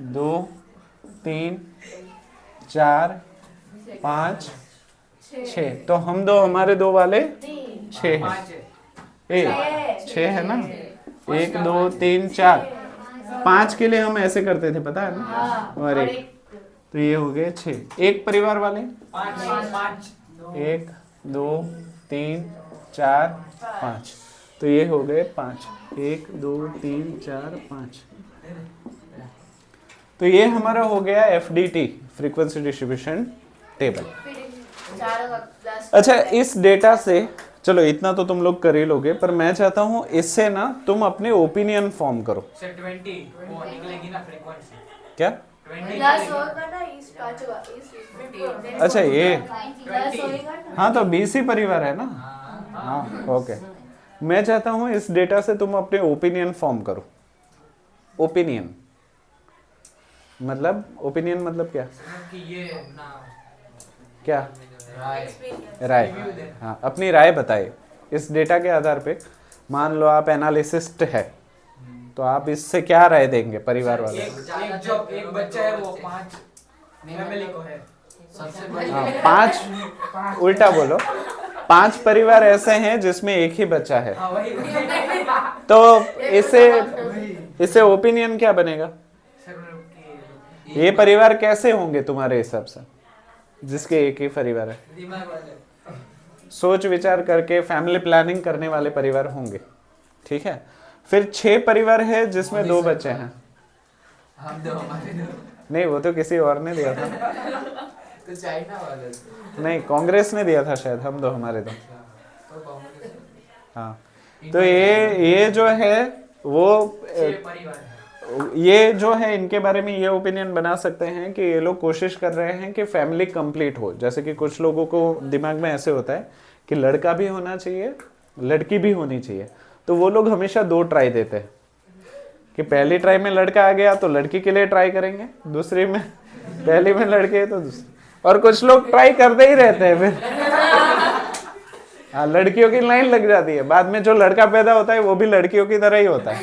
2 3 4 5 6, तो हम दो, हमारे 2 वाले 6 हैं, 6 है ना, 1 2 3 4, 5 के लिए हम ऐसे करते थे पता है ना, और 1, तो ये हो गए 6। एक परिवार वाले 5 1 2 3 4 5, तो ये हो गए 5, 1 2 3 4 5, तो ये हमारा हो गया FDT, फ्रीक्वेंसी डिस्ट्रीब्यूशन टेबल। अच्छा, इस डेटा से चलो इतना तो तुम लोग कर ही लोगे, पर मैं चाहता हूँ इससे ना तुम अपने ओपिनियन फॉर्म करो। सर 20 वो निकलेगी ना फ्रीक्वेंसी, क्या? 20 अच्छा ये, हाँ तो 20 ही परिवार है ना, हाँ ओके। मैं चाहता हूँ इस डेटा से तुम अपने ओपिनियन फॉर्म करो। ओपिनियन मतलब क्या? कि ये ना क्या? राय हाँ, अपनी राय बताए इस डेटा के आधार पे। मान लो आप एनालिसिस्ट है, तो आप इससे क्या राय देंगे परिवार वाले? एक बच्चा है वो 5 फैमिली को है सबसे हाँ, 5 उल्टा बोलो, 5 परिवार ऐसे हैं जिसमें एक ही बच्चा है, तो इससे ओपिनियन क्या बनेगा? ये परिवार कैसे होंगे तुम्हारे हिसाब से जिसके एक ही परिवार है? सोच विचार करके फैमिली प्लानिंग करने वाले परिवार होंगे, ठीक है। फिर 6 परिवार है जिसमें 2 बच्चे हैं, हम दो हमारे दो, नहीं वो तो किसी और ने दिया था, तो चाइना वाले नहीं कांग्रेस ने दिया था शायद, हम दो हमारे दो। तो कांग्रेस हाँ, तो ये जो है वो 6 परिवार है। ये जो है इनके बारे में ये ओपिनियन बना सकते हैं कि ये लोग कोशिश कर रहे हैं कि फैमिली कंप्लीट हो। जैसे कि कुछ लोगों को दिमाग में ऐसे होता है कि लड़का भी होना चाहिए, लड़की भी होनी चाहिए, तो वो लोग हमेशा 2 ट्राई देते हैं कि पहली ट्राई में लड़का आ गया तो लड़की के लिए ट्राई करेंगे, दूसरी में पहली में लड़के तो दूसरी, और कुछ लोग ट्राई करते ही रहते हैं फिर हाँ, लड़कियों की लाइन लग जाती है, बाद में जो लड़का पैदा होता है वो भी लड़कियों की तरह ही होता है,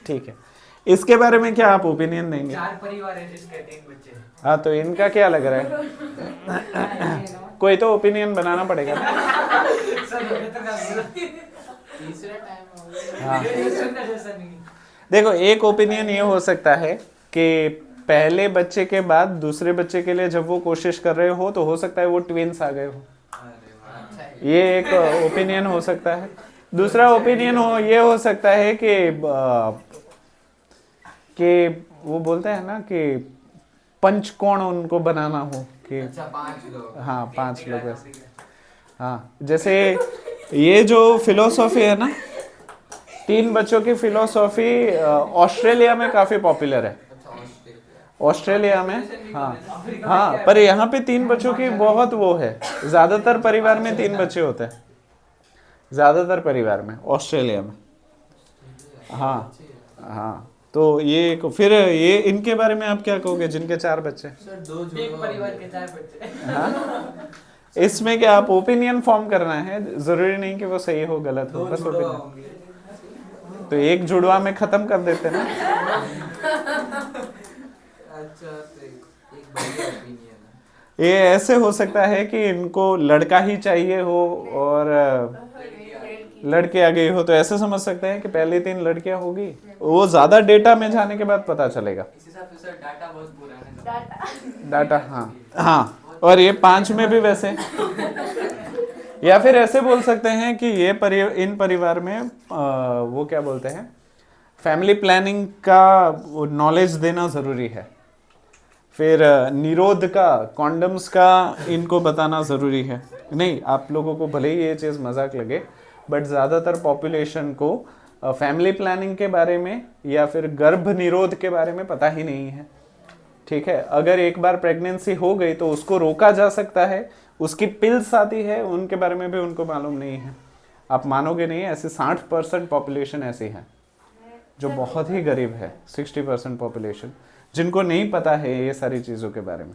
ठीक है। इसके बारे में क्या आप ओपिनियन देंगे? 4 परिवार है जिसके 3 बच्चे हैं। हाँ, तो इनका क्या लग रहा है? कोई तो ओपिनियन बनाना पड़ेगा ना। तीसरा टाइम हो गया। हाँ। जैसा नहीं। देखो, एक ओपिनियन ये हो सकता है कि पहले बच्चे के बाद दूसरे बच्चे के लिए जब वो कोशिश कर रहे हो तो हो सकता है वो ट्विंस आ गए हो, ये एक ओपिनियन हो सकता है। दूसरा ओपिनियन ये हो सकता है कि वो बोलते हैं ना कि पंचकोण उनको बनाना हो कि अच्छा 5 लोग। हाँ 5 लोग ऐसे। हाँ, जैसे ये जो फिलोसॉफी है ना, 3 बच्चों की फिलोसॉफी ऑस्ट्रेलिया में काफी पॉपुलर है। ऑस्ट्रेलिया में, हाँ हाँ, पर यहाँ पे 3 बच्चों की बहुत वो है, ज्यादातर परिवार में 3 बच्चे होते हैं, ज्यादातर परिवार में ऑस्ट्रेलिया में। हाँ हाँ, तो ये फिर ये इनके बारे में आप क्या कहोगे जिनके 4 बच्चे? सर 2 एक जुड़वा परिवार के 4 बच्चे। हाँ, इसमें क्या आप ओपिनियन फॉर्म करना है, जरूरी नहीं कि वो सही हो गलत हो, 2 बस जुड़वा ओपिनियन। होंगे। तो एक जुड़वा में खत्म कर देते ना। अच्छा, तो एक बढ़िया ओपिनियन है। ये ऐसे हो सकता है कि इनको लड़का ही चाहिए हो और लड़के आ गई हो, तो ऐसे समझ सकते हैं कि पहले 3 लड़कियां होगी। वो ज्यादा डेटा में जाने के बाद पता चलेगा। इस हिसाब से सर डाटा बहुत पुराना है। डाटा डाटा, हाँ हाँ, और ये 5 में भी वैसे। या फिर ऐसे बोल सकते हैं कि ये इन परिवार में वो क्या बोलते हैं, फैमिली प्लानिंग का नॉलेज देना जरूरी है। फिर निरोध का, कॉन्डम्स का इनको बताना ज़रूरी है। नहीं, आप लोगों को भले ही ये चीज़ मजाक लगे, बट ज़्यादातर पॉपुलेशन को फैमिली प्लानिंग के बारे में या फिर गर्भ निरोध के बारे में पता ही नहीं है। ठीक है, अगर एक बार प्रेगनेंसी हो गई तो उसको रोका जा सकता है, उसकी पिल्स आती है, उनके बारे में भी उनको मालूम नहीं है। आप मानोगे नहीं, ऐसे 60% पॉपुलेशन ऐसी है जो बहुत ही गरीब है, 60% पॉपुलेशन जिनको नहीं पता है ये सारी चीज़ों के बारे में।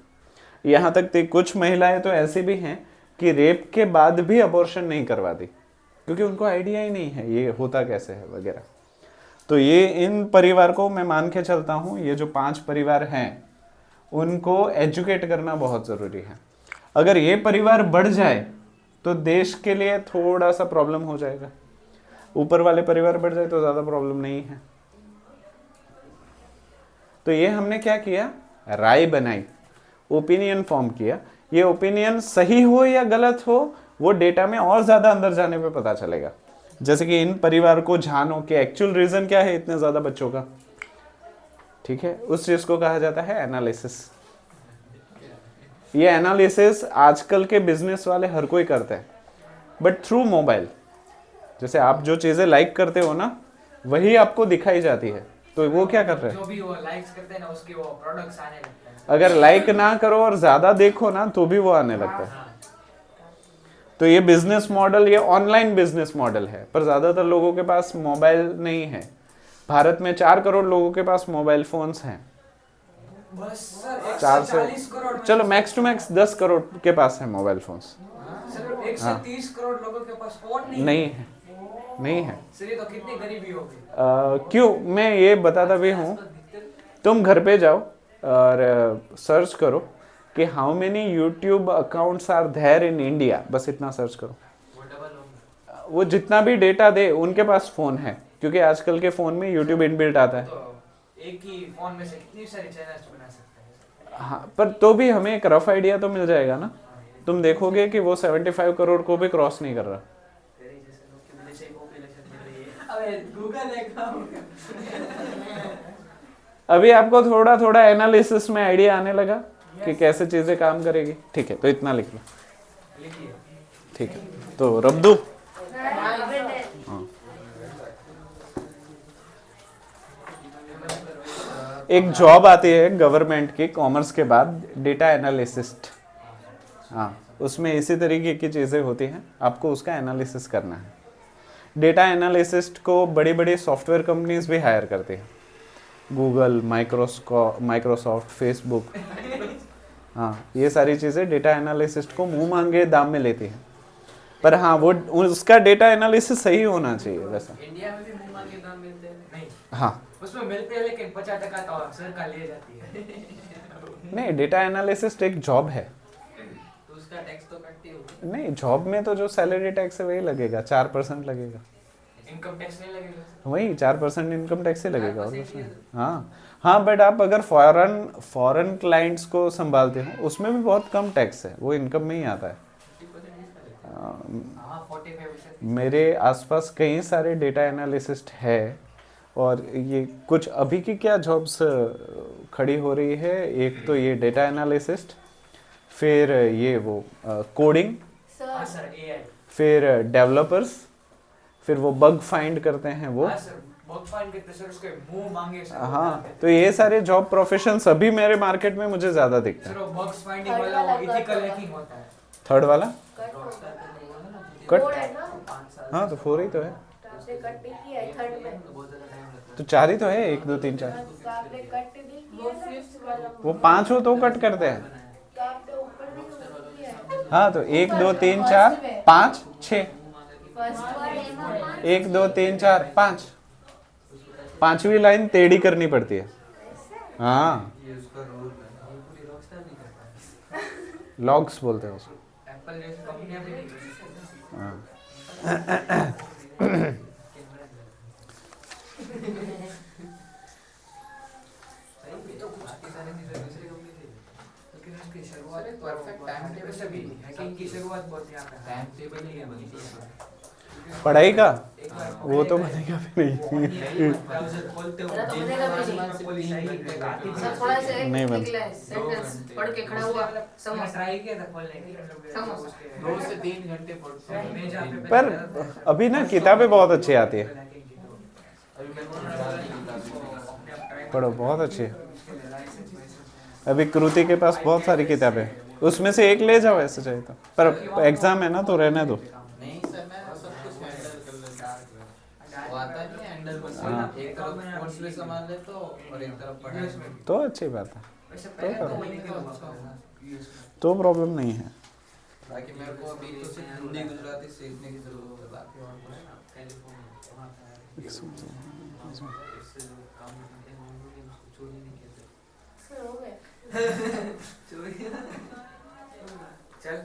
यहाँ तक कि कुछ महिलाएं तो ऐसी भी हैं कि रेप के बाद भी अबॉर्शन नहीं करवा दी, क्योंकि उनको आइडिया ही नहीं है ये होता कैसे है वगैरह। तो ये इन परिवार को मैं मान के चलता हूँ, ये जो 5 परिवार हैं उनको एजुकेट करना बहुत ज़रूरी है। अगर ये परिवार बढ़ जाए तो देश के लिए थोड़ा सा प्रॉब्लम हो जाएगा, ऊपर वाले परिवार बढ़ जाए तो ज़्यादा प्रॉब्लम नहीं है। तो ये हमने क्या किया, राय बनाई, ओपिनियन फॉर्म किया। ये ओपिनियन सही हो या गलत हो वो डेटा में और ज़्यादा अंदर जाने पे पता चलेगा। जैसे कि इन परिवार को जानो कि एक्चुअल रीज़न क्या है इतने ज़्यादा बच्चों का। ठीक है, उस चीज़ को कहा जाता है एनालिसिस। ये एनालिसिस आजकल के बिजनेस वाले हर कोई करते हैं, बट थ्रू मोबाइल। जैसे आप जो चीज़ें लाइक करते हो ना, वही आपको दिखाई जाती है, तो वो क्या कर रहे हैं, जो भी वो लाइक्स करते हैं ना उसके वो प्रोडक्ट्स आने लगते हैं। अगर लाइक ना करो और ज्यादा देखो ना तो भी वो आने लगता है। हाँ। तो ये बिजनेस मॉडल, ये ऑनलाइन बिजनेस मॉडल है, पर ज्यादातर लोगों के पास मोबाइल नहीं है। भारत में 4 करोड़ लोगों के पास मोबाइल फोन्स हैं। बस सर 4 से 140 करोड़ में चलो मैक्स टू मैक्स 10 करोड़ के पास है मोबाइल फोन्स। सर 130 करोड़ लोगों के पास फोन नहीं है, नहीं है। सर ये तो कितनी गरीबी होगी। क्यों, मैं ये बताता भी हूँ। तुम घर पे जाओ और सर्च करो कि how many YouTube accounts are there in India, बस इतना सर्च करो। वो डबल होगा। वो जितना भी डेटा दे उनके पास फ़ोन है, क्योंकि आजकल के फ़ोन में यूट्यूब इनबिल्ट आता है। तो एक ही फोन में से कितनी सारी चैनल्स बना सकते हैं। हाँ, पर तो भी हमें एक रफ आइडिया तो मिल जाएगा ना। तुम देखोगे कि वो 75 करोड़ को भी क्रॉस नहीं कर रहा। तेरे जैसे लोग की वजह से पॉपुलेशन बढ़ रही है। अबे गूगल है काम। अभी आपको थोड़ा थोड़ा एनालिसिस में आइडिया आने लगा कि कैसे चीज़ें काम करेगी। ठीक है, तो इतना लिख लो। लिखिए। ठीक है, तो रब दू। एक जॉब आती है गवर्नमेंट की कॉमर्स के बाद, डेटा एनालिसिस्ट। हाँ, उसमें इसी तरीके की चीज़ें होती हैं, आपको उसका एनालिसिस करना है। डेटा एनालिसिस्ट को बड़ी बड़ी सॉफ्टवेयर कंपनीज भी हायर करती हैं, गूगल, माइक्रोसॉफ्ट, फेसबुक। हाँ, ये सारी चीज़ें डेटा एनालिसिस्ट को मुंह मांगे दाम में लेती हैं। पर हाँ, वो उसका डेटा एनालिसिस सही होना चाहिए वैसा। इंडिया में भी मुंह मांगे दाम मिलते हैं? नहीं, हाँ, उसमें मिलते हैं लेकिन 50% तो सरकार ले जाती है। नहीं, डेटा एनालिसिस्ट एक जॉब है। तो उसका टैक्स तो कटती होगी। नहीं, जॉब में तो जो सैलरी टैक्स है वही लगेगा, 4% लगेगा। इनकम टैक्स नहीं लगेगा? वही 4% इनकम टैक्स ही लगेगा और 4% कुछ नहीं। ही है। हाँ हाँ, बट आप अगर फॉरेन क्लाइंट्स को संभालते हो उसमें भी बहुत कम टैक्स है, वो इनकम में ही आता है। 50% इसका लगेगा। हाँ, 45%। मेरे आसपास कई सारे डेटा एनालिसिस्ट है, और ये कुछ अभी की क्या जॉब्स खड़ी हो रही है, एक तो ये डेटा एनालिसिस्ट, फिर ये वो कोडिंग, हाँ सर सर, AI। फिर डेवलपर्स, फिर वो बग फाइंड करते हैं वो। हाँ सर, बग फाइंड करते सर उसके मुंह मांगे सर हाँ, तो ये सारे जॉब प्रोफेशन अभी मेरे मार्केट में मुझे ज्यादा दिखते सर हैं। वो बग्स फाइंडिंग वाला वो इथिकल हैकिंग होता है थर्ड वाला, कट कट, फोर है ना, हाँ तो 4 ही तो है, तो आपने कट नहीं किया है थर्ड में, तो 4 ही तो है, 1 2 3 4, तो आपने कट नहीं किया ना फिफ्थ वाला, वो 5 हो तो कट करते हैं। तो आपने ऊपर नहीं किया है हाँ तो 1 2 3 4 5 6, फर्स्ट वाले 1 2 3 4 5, पांचवी लाइन टेढ़ी करनी पड़ती है। हाँ, ये उसका रोल है। ये पूरी रॉकस्टार नहीं करता है लॉग्स बोलते हैं उसको। एप्पल जैसी कंपनियां भी नहीं कर सकती हाँ। सही है तो बाकी सारी चीजें दूसरी कंपनी थी लेकिन उसकी शुरुआत सर, एक perfect time table वैसे भी नहीं है। हैकिंग की शुरुआत बहुत यहाँ पे टाइम टेबल नहीं है बनती है। पढ़ाई का एक बार वो तो बनेगा भी नहीं। ब्राउजर खोलते हो मेरा तो दिन बनेगा भी आसमान नहीं। से पुलिस आई है आती है सर थोड़ा सा एक नहीं बन- निकला है सेंटेंस पढ़ के खड़ा हुआ समझ ट्राई किया था खोलने की समोसा। 2 से 3 घंटे पढ़ते हैं। मैं जहाँ पे पर अभी ना किताबें बहुत अच्छी आती है, अभी मैं गुजराती किताबें पढ़ो बहुत अच्छी है। अभी कृति के पास बहुत सारी किताबें, उसमें से एक ले जाओ ऐसे चाहिए तो, पर एग्जाम है ना तो रहने दो। नहीं सर, मैं सब कुछ हैंडल कर लेता हूँ। वो आता नहीं है हैंडल बस, हाँ। एक तरफ कोर्स भी संभाल लेता हूँ और एक तरफ पढ़ाई। तो अच्छी बात है, वैसे पहले तो तो करो। मैंने क्या हुआ तो प्रॉब्लम नहीं है। बाकी मेरे को अभी तो सिर्फ हिंदी गुजराती सीखने की जरूरत है, बाकी और कुछ सर हो गए चल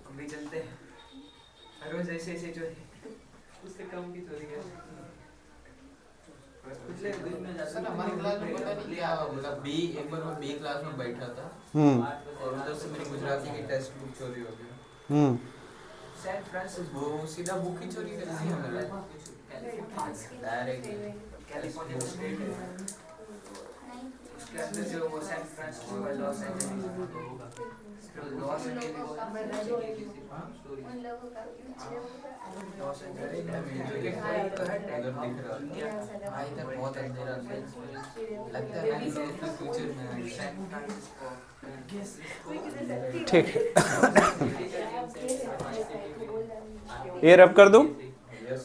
हम भी चलते हैं हर रोज ऐसे ऐसे चोरी उसके काम की चोरी कर पिछले दिन में नहीं। सर हमारी क्लास में पता नहीं क्या मतलब बी, एक बार मैं बी क्लास में बैठा था और उधर से मेरी गुजराती की टेक्स्ट बुक चोरी हो गई। सैन फ्रांसिस्को वो सीधा बुक ही चोरी कर दी हमने डायरेक्ट। कैलिफोर्निया स्टेट है उसके अंदर जो वो सैन फ्रांसिस्को है लॉस एंजलिस लॉस एंजलिस उन लोगों का लॉस एंजलिस उधर दिख रहा है इधर बहुत अंधेरा है, लगता है कि इसके फ्यूचर में सैन फ्रांसिस्को ठीक है, ये रब कर दूं। यस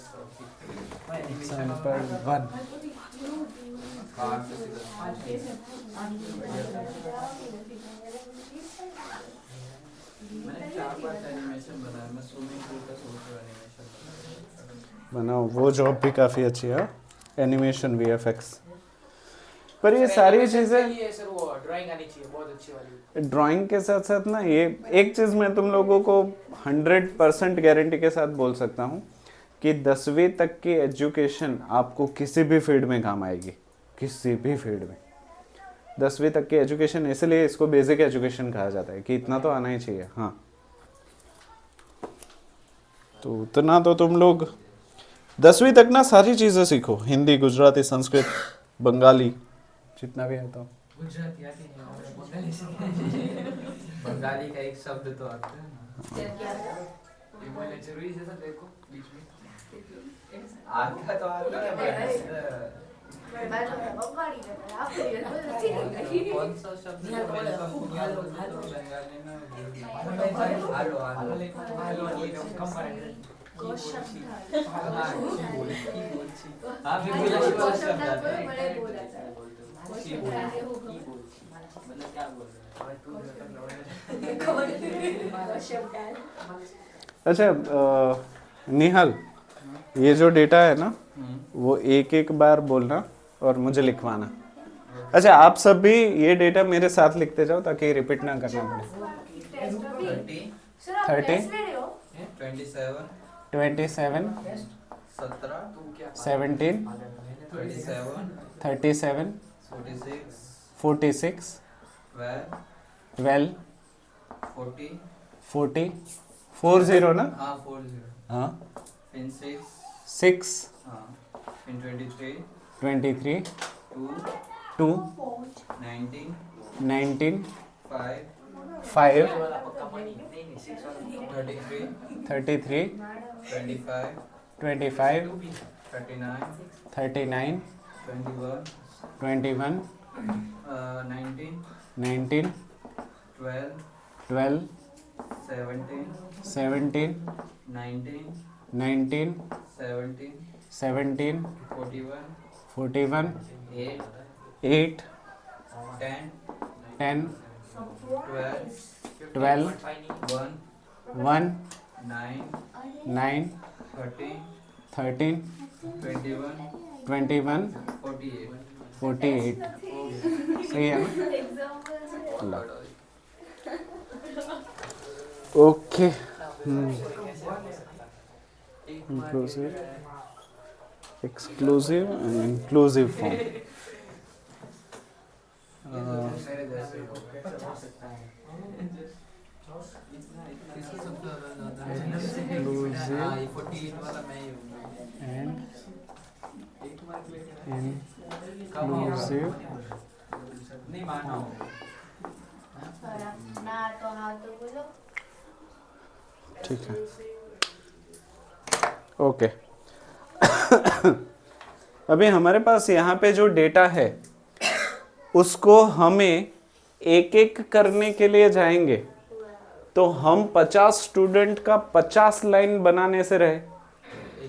सैंपल 1 कार से सीधा मैंने 4 बार एनिमेशन बनाया। मैं स्विमिंग पूल का सोच रहा एनिमेशन बनाओ, वो जॉब भी काफ़ी अच्छी है, एनिमेशन VFX। पर ये सारी चीज़ें ये सर वो ड्राइंग आनी चाहिए बहुत अच्छी वाली ड्राइंग के साथ साथ ना, ये एक चीज़ मैं तुम लोगों को 100% गारंटी के साथ बोल सकता हूँ कि 10वीं तक की एजुकेशन आपको किसी भी फील्ड में काम आएगी, किसी भी फील्ड में। 10वीं तक की एजुकेशन, इसलिए इसको बेसिक एजुकेशन कहा जाता है कि इतना तो आना ही चाहिए। हाँ, तो उतना तो तुम लोग 10वीं तक ना सारी चीज़ें सीखो, हिंदी, गुजराती, संस्कृत, बंगाली, जितना भी आता हो। गुजराती आती है और बंगाली से बंगाली का एक शब्द तो आता है ना। ये बोलना जरूरी है सर देखो बीच में आता तो आता है कौन सा शब्द जो मेरे को याद हो तो बंगाली में हेलो हेलो ये कम करेंगे हाँ भी बोला ही वाला शब्द आता है मतलब क्या बोल रहे हैं अच्छा निहाल, ये जो डेटा है ना वो एक एक बार बोलना और मुझे लिखवाना। अच्छा, आप सब भी ये डेटा मेरे साथ लिखते जाओ ताकि रिपीट ना करना पड़े। 30 27 27 17 17 37 37 46 46 12 12 40 40 40 ना, हाँ 40 हाँ, फिर 6 हाँ फिर 23 23 2 2 19 19 5 5 वाला पक्का पानी नहीं नहीं 6 वाला 33 33 25 25 39 39 21 21 19 19 12 12 17 17 19 19 17 17 41 41 8 8 10 10 12 12 1 1 9 9 13 13 21 21 48 48 सही है ना? Okay inclusive exclusive and inclusive form हाँ, ये 48 वाला मैं ही हूँ। एंड एक मार्क लेके इंक्लूसिव नहीं माना होगा। ना तो हाँ तो बोलो। ठीक है ओके अभी हमारे पास यहाँ पे जो डेटा है उसको हमें एक एक करने के लिए जाएंगे तो हम 50 स्टूडेंट का 50 लाइन बनाने से रहे। 1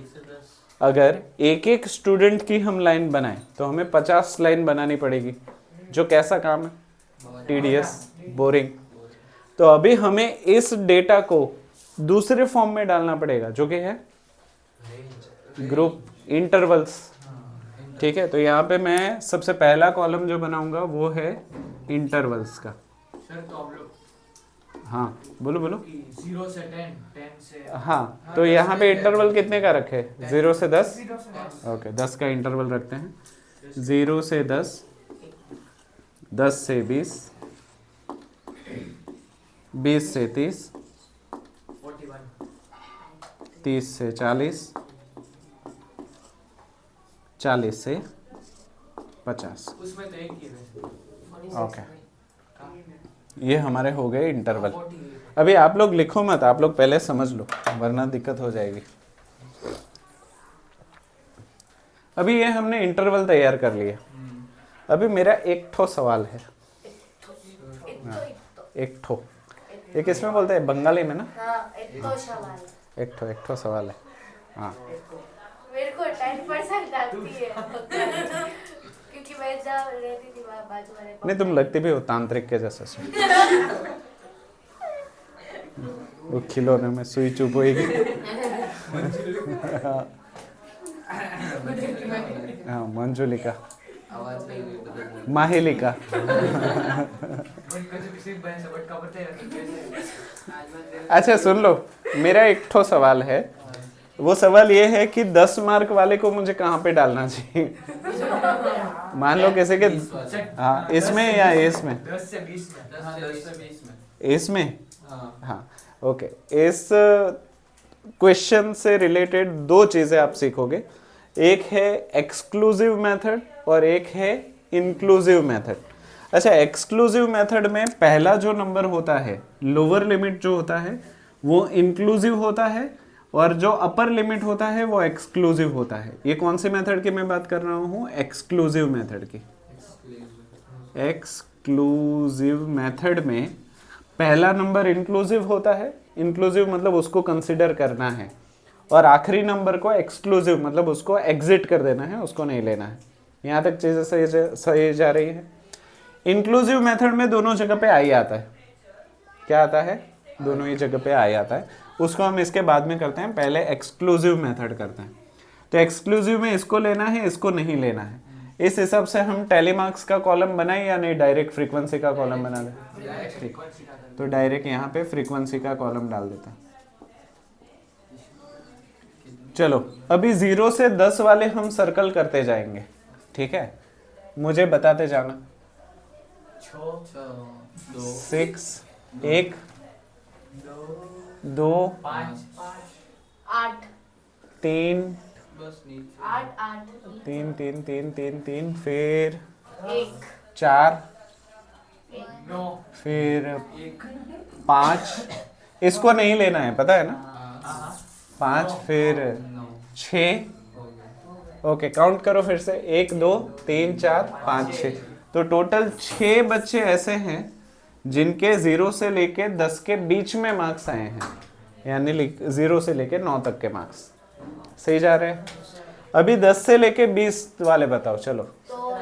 से 10 अगर एक एक स्टूडेंट की हम लाइन बनाएं तो हमें 50 लाइन बनानी पड़ेगी, जो कैसा काम है? TDS, boring. तो अभी हमें इस डेटा को दूसरे फॉर्म में डालना पड़ेगा जो कि है ग्रुप इंटरवल्स। ठीक है, तो यहाँ पे मैं सबसे पहला कॉलम जो बनाऊंगा वो है इंटरवल्स का। सर तो आप लोग हाँ बोलो बोलो। 0 से 10 10 से हाँ तो यहाँ पे इंटरवल कितने का रखे? 0 से 10। ओके 10 का इंटरवल रखते हैं। 0 से 10, 10 से 20, 20 से 30, 41 30 से 40, 40 से 50। उसमें तो एक ही है। ओके ये हमारे हो गए इंटरवल। अभी आप लोग लिखो मत, आप लोग पहले समझ लो वरना दिक्कत हो जाएगी। अभी ये हमने इंटरवल तैयार कर लिया। अभी मेरा एक ठो सवाल है। एक ठो, ये किसमें बोलते हैं? बंगाली में ना। हाँ, एक तो सवाल है। एक ठो सवाल है। हाँ मेरे को 10% आती है क्योंकि मैं जहाँ रहती थी वहाँ बाजू वाले नहीं, तुम लगती भी हो तांत्रिक के जैसे से। वो खिलौने में सुई चुप होगी। हाँ मंजुलिका, आवाज नहीं हुई बदल माहिलिका। अच्छा सुन लो, मेरा एक ठो सवाल है। वो सवाल ये है कि 10 मार्क वाले को मुझे कहाँ पे डालना चाहिए? मान लो कैसे कि हाँ इसमें या इसमें? 10 से 20 में। हाँ 10 से 20 में। इसमें हाँ हाँ ओके। इस क्वेश्चन से रिलेटेड दो चीजें आप सीखोगे, एक है एक्सक्लूसिव मेथड और एक है इंक्लूसिव मेथड। अच्छा एक्सक्लूसिव मेथड में पहला जो नंबर होता है, लोअर लिमिट जो होता है वो इंक्लूसिव होता है और जो अपर लिमिट होता है वो एक्सक्लूसिव होता है। ये कौन से मेथड की मैं बात कर रहा हूँ? एक्सक्लूसिव मेथड की। एक्सक्लूसिव मेथड में पहला नंबर इंक्लूसिव होता है, इंक्लूसिव मतलब उसको कंसिडर करना है, और आखिरी नंबर को एक्सक्लूसिव मतलब उसको एग्जिट कर देना है, उसको नहीं लेना है। यहाँ तक चीजें सही जा रही है। इंक्लूसिव मेथड में दोनों जगह पे आई आता है। क्या आता है? दोनों ही जगह पे आई आता है। उसको हम इसके बाद में करते हैं, पहले एक्सक्लूसिव मेथड करते हैं। तो एक्सक्लूसिव में इसको लेना है, इसको नहीं लेना है। इस हिसाब से हम टैली मार्क्स का कॉलम बनाए या नहीं डायरेक्ट फ्रीक्वेंसी का कॉलम बना दें? ठीक, तो डायरेक्ट यहाँ पे फ्रीक्वेंसी का कॉलम डाल देते हैं। चलो अभी 0 से 10 वाले हम सर्कल करते जाएंगे, ठीक है? मुझे बताते जाना। 6 1 2 5 8 3 3 बस नीचे 8 8 3 3 3 3 3 फिर 1 4 9 फिर 1 5, इसको नहीं लेना है पता है ना? 5 फिर 9 6 हो गया ओके, काउंट करो फिर से, 1 2 3 4 5 6। तो टोटल 6 बच्चे ऐसे हैं जिनके 0 से लेके 10 के बीच में मार्क्स आए हैं, यानी 0 से लेके 9 तक के मार्क्स। सही जा रहे हैं? अभी 10 से लेके 20 वाले बताओ, चलो। तो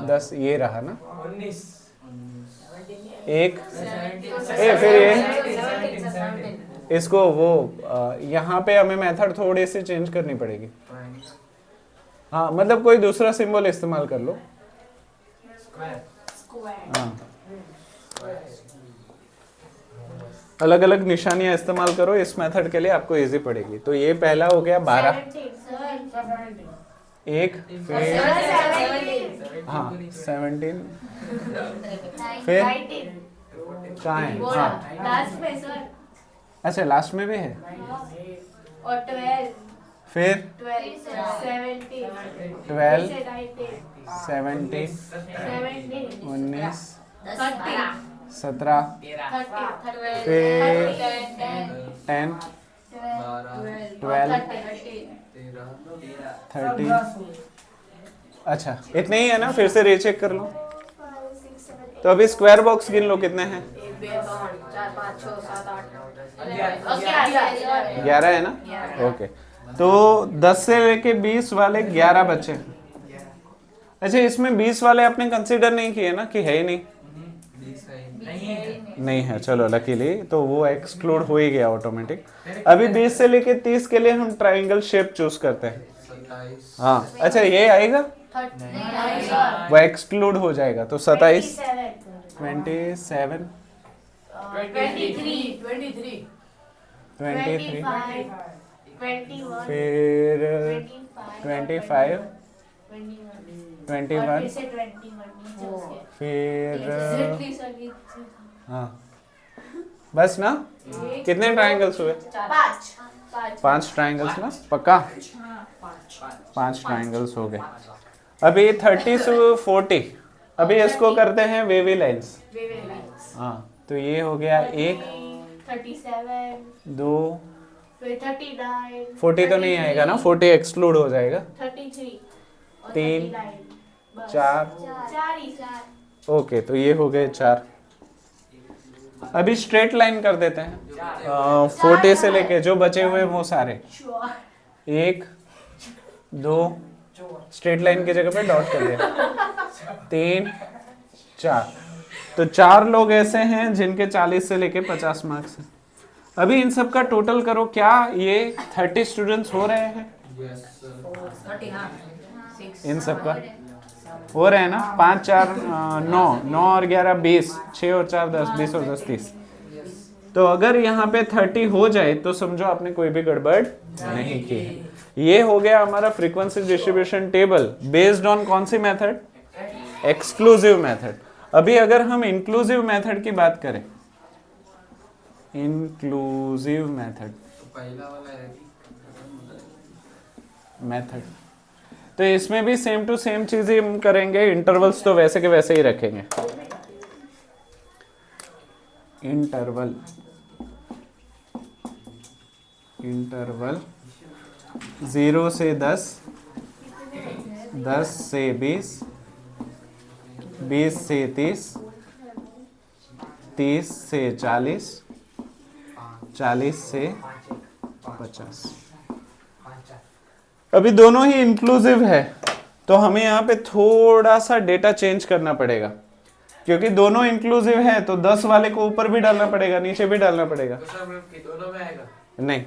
10 ये रहा ना, 19 एक फिर ये इसको वो यहाँ पे हमें मेथड थोड़ी सी चेंज करनी पड़ेगी। हाँ, मतलब कोई दूसरा सिंबल इस्तेमाल कर लो। हाँ, अलग अलग निशानियां इस्तेमाल करो इस मेथड के लिए, आपको इजी पड़ेगी। तो ये पहला हो गया 12, एक फिर हाँ 17, फिर कहाँ है? हाँ लास्ट में सर, अच्छा, लास्ट में भी है। और 12 फिर 12 17 12 17 17 19 30 17 30 फिर 10 12 30। अच्छा, इतने ही है ना? फिर से रीचेक कर लो। तो अभी स्क्वायर बॉक्स गिन लो, कितने हैं? 11 है ना? ओके, तो 10 से लेके 20 वाले 11 बच्चे। अच्छा, इसमें 20 वाले आपने कंसीडर नहीं किए ना, कि है ही नहीं? नहीं है, चलो लकीली, तो वो एक्सक्लूड हो ही गया ऑटोमेटिक। अभी 20 से लेके 30 के लिए हम ट्रायंगल शेप चूज करते हैं। हाँ, अच्छा ये आएगा, वो एक्सक्लूड हो जाएगा। तो 27 27 23 फिर 25 21 फिर हाँ, बस ना? कितने ट्रायंगल्स हुए? 5 ट्रायंगल्स ना? पक्का 5 ट्रायंगल्स हो गए। अभी 30 से 40, अभी इसको करते हैं वेवी लाइंस। हाँ, तो ये हो गया 1 37 2 39 40 तो नहीं आएगा ना, 40 एक्सक्लूड हो जाएगा। 33 3 4 4 ओके, तो ये हो गए 4। अभी स्ट्रेट लाइन कर देते हैं 40 से लेके जो बचे हुए वो सारे। 1 2 स्ट्रेट लाइन की जगह पे डॉट कर दिया। 3 4, तो 4 लोग ऐसे हैं जिनके 40 से लेके 50 मार्क्स हैं। अभी इन सब का टोटल करो, क्या ये 30 स्टूडेंट्स हो रहे हैं? इन सब का हो रहे हैं ना? 5 4 9 9 और 11 20, 6 और 4 10, 20 और 10 30। तो अगर यहाँ पे 30 हो जाए तो समझो आपने कोई भी गड़बड़ नहीं की है। ये हो गया हमारा frequency distribution table based on कौन सी मेथड? Exclusive method. अभी अगर हम इंक्लूसिव मेथड की बात करें, इंक्लूसिव मेथड तो इसमें भी सेम टू सेम चीजें हम करेंगे। इंटरवल्स तो वैसे के वैसे ही रखेंगे। इंटरवल 0 से 10, 10 से 20, 20 से 30, 30 से 40, 40 से 50। अभी दोनों ही इंक्लूसिव है, तो हमें यहाँ पे थोड़ा सा डेटा चेंज करना पड़ेगा, क्योंकि दोनों इंक्लूसिव है तो 10 वाले को ऊपर भी डालना पड़ेगा, नीचे भी डालना पड़ेगा। दोनों में आएगा? नहीं,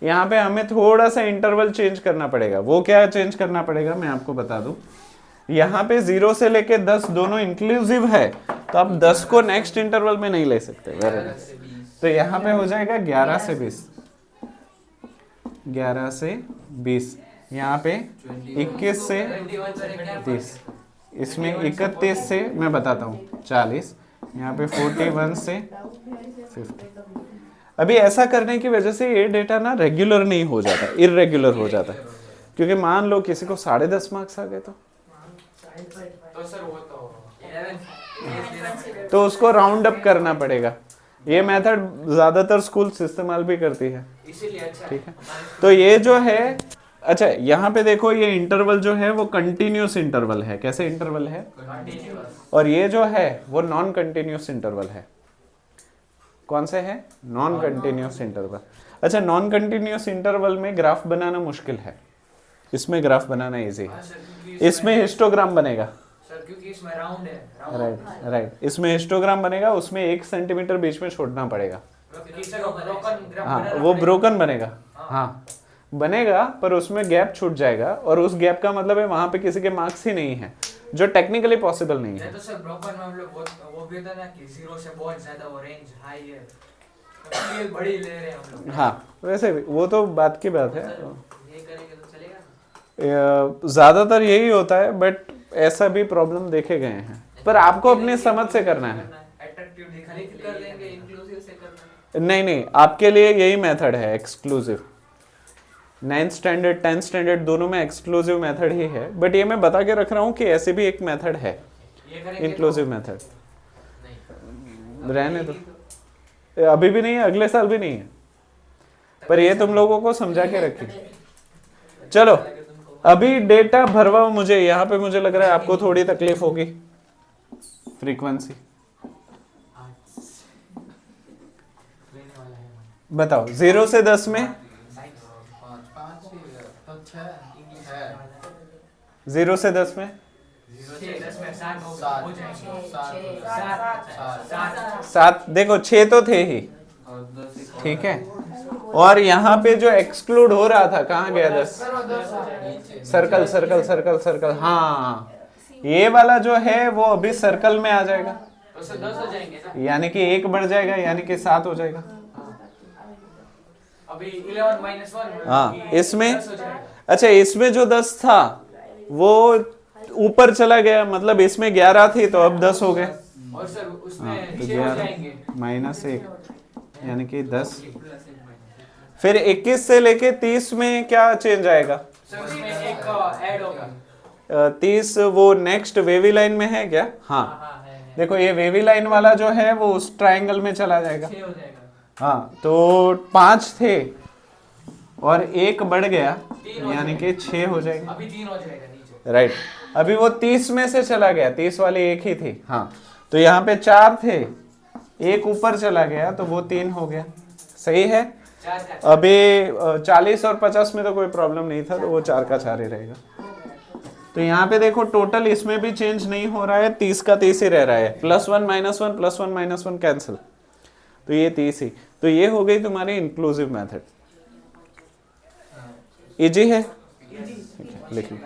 यहाँ पे हमें थोड़ा सा इंटरवल चेंज करना पड़ेगा। वो क्या चेंज करना पड़ेगा मैं आपको बता दूं। यहाँ पे 0 से लेके 10 दोनों इंक्लूसिव है, तो आप 10 को नेक्स्ट इंटरवल में नहीं ले सकते। तो यहाँ पे हो जाएगा 11 से 20, 11 से 20, यहाँ पे 21 से 30, इसमें 31 से मैं बताता हूँ 40, यहाँ पे 41 से 50। अभी ऐसा करने की वजह से ये डेटा ना रेगुलर नहीं हो जाता, इर्रेगुलर हो जाता है। क्योंकि मान लो किसी को 10.5 मार्क्स आ गए तो सर वो तो उसको राउंड अप करना पड़ेगा। ये मेथड ज्यादातर स्कूल्स इस्तेमाल भी करती है, इसीलिए अच्छा। ठीक है। तो ये जो है अच्छा यहाँ पे देखो ये इंटरवल जो है वो कंटिन्यूस इंटरवल है। कैसे इंटरवल है? और ये जो है वो नॉन कंटिन्यूस इंटरवल है। कौन से है? Non continuous interval. अच्छा, नॉन कंटिन्यूस इंटरवल में ग्राफ बनाना मुश्किल है, इसमें ग्राफ बनाना इजी है। इसमें हिस्टोग्राम बनेगा। सर क्योंकि इसमें राउंड है, राइट राइट, इसमें हिस्टोग्राम बनेगा, उसमें 1 सेंटीमीटर बीच में छोड़ना पड़ेगा। हाँ, वो ब्रोकन बनेगा। हाँ बनेगा, पर उसमें गैप छूट जाएगा, और उस गैप का मतलब है वहां पे किसी के मार्क्स ही नहीं है, जो टेक्निकली पॉसिबल नहीं है। तो सर ब्रोकन में हम लोग वो भी होता है ना कि 0 से बहुत ज्यादा वो रेंज हाई है, तो ये बड़ी ले रहे हैं हम लोग। हाँ वैसे भी वो तो बात की बात है, ये करेंगे तो चलेगा। ज्यादातर यही होता है, बट ऐसा भी प्रॉब्लम देखे गए हैं, पर आपको अपनी समझ से करना है। अट्रैक्टिव दिखाने के लिए कर देंगे, इंक्लूसिव से करना है। नहीं नहीं, आपके लिए यही मेथड है exclusive. 9th standard 10th standard दोनों में एक्सक्लूसिव मेथड ही है, बट ये मैं बता के रख रहा हूँ कि ऐसे भी एक मेथड है ये करेंगे इंक्लूसिव तो मेथड। नहीं, रहने दो, अभी भी नहीं है, अगले साल भी नहीं है, पर ये तुम लोगों को समझा के रखी। चलो अभी डेटा भरवाओ मुझे, यहाँ पे मुझे लग रहा है आपको थोड़ी तकलीफ होगी। फ्रीक्वेंसी लेने वाला है। बताओ 0 से 10 में। 0 से 10 में 0 से 10 में 7 हो जाएंगे। 7 7। देखो 6 तो थे ही, ठीक है, और यहाँ पे जो एक्सक्लूड हो रहा था कहाँ गया 10? Circle circle circle circle. हाँ ये वाला जो है वो अभी सर्कल में आ जाएगा, तो सर 10 हो जाएंगे ना। यानी कि 1 बढ़ जाएगा, यानी कि 7 हो जाएगा। अभी 11 - 1 हाँ इसमें, 10 हो जाएगा। अच्छा इसमें जो 10 था वो ऊपर चला गया, मतलब इसमें 11 थी तो अब 10 हो गए। और सर हाँ उसमें तो 6 हो 11 जाएंगे। -1 यानी कि 10। फिर 21 से लेके 30 में क्या चेंज आएगा? सर उसमें एक ऐड होगा। 30 वो नेक्स्ट वेवी लाइन में है क्या? हाँ हाँ है। देखो ये वेवी लाइन वाला जो है वो उस ट्रायंगल में चला जाएगा। 6 हो जाएगा। हाँ तो 5 थे और 1 बढ़ गया, यानी कि 6 हो जाएगा। अभी 3 हो जाएगा नीचे। राइट, अभी वो 30 में से चला गया, 30 वाली 1 ही थी। हाँ तो यहाँ पे 4 थे, 1 ऊपर चला गया तो वो 3 हो गया। सही है। 4 का अभी 40 और 50 में तो कोई प्रॉब्लम नहीं था, तो वो 4 का 4 ही रहेगा। तो यहाँ पे देखो टोटल इसमें भी चेंज नहीं हो रहा है, 30 का 30 ही रह रहा है। +1 -1 +1 -1 कैंसिल, तो ये 30 ही। तो ये हो गई तुम्हारी इंक्लूसिव मेथड। इजी है, लिख लो।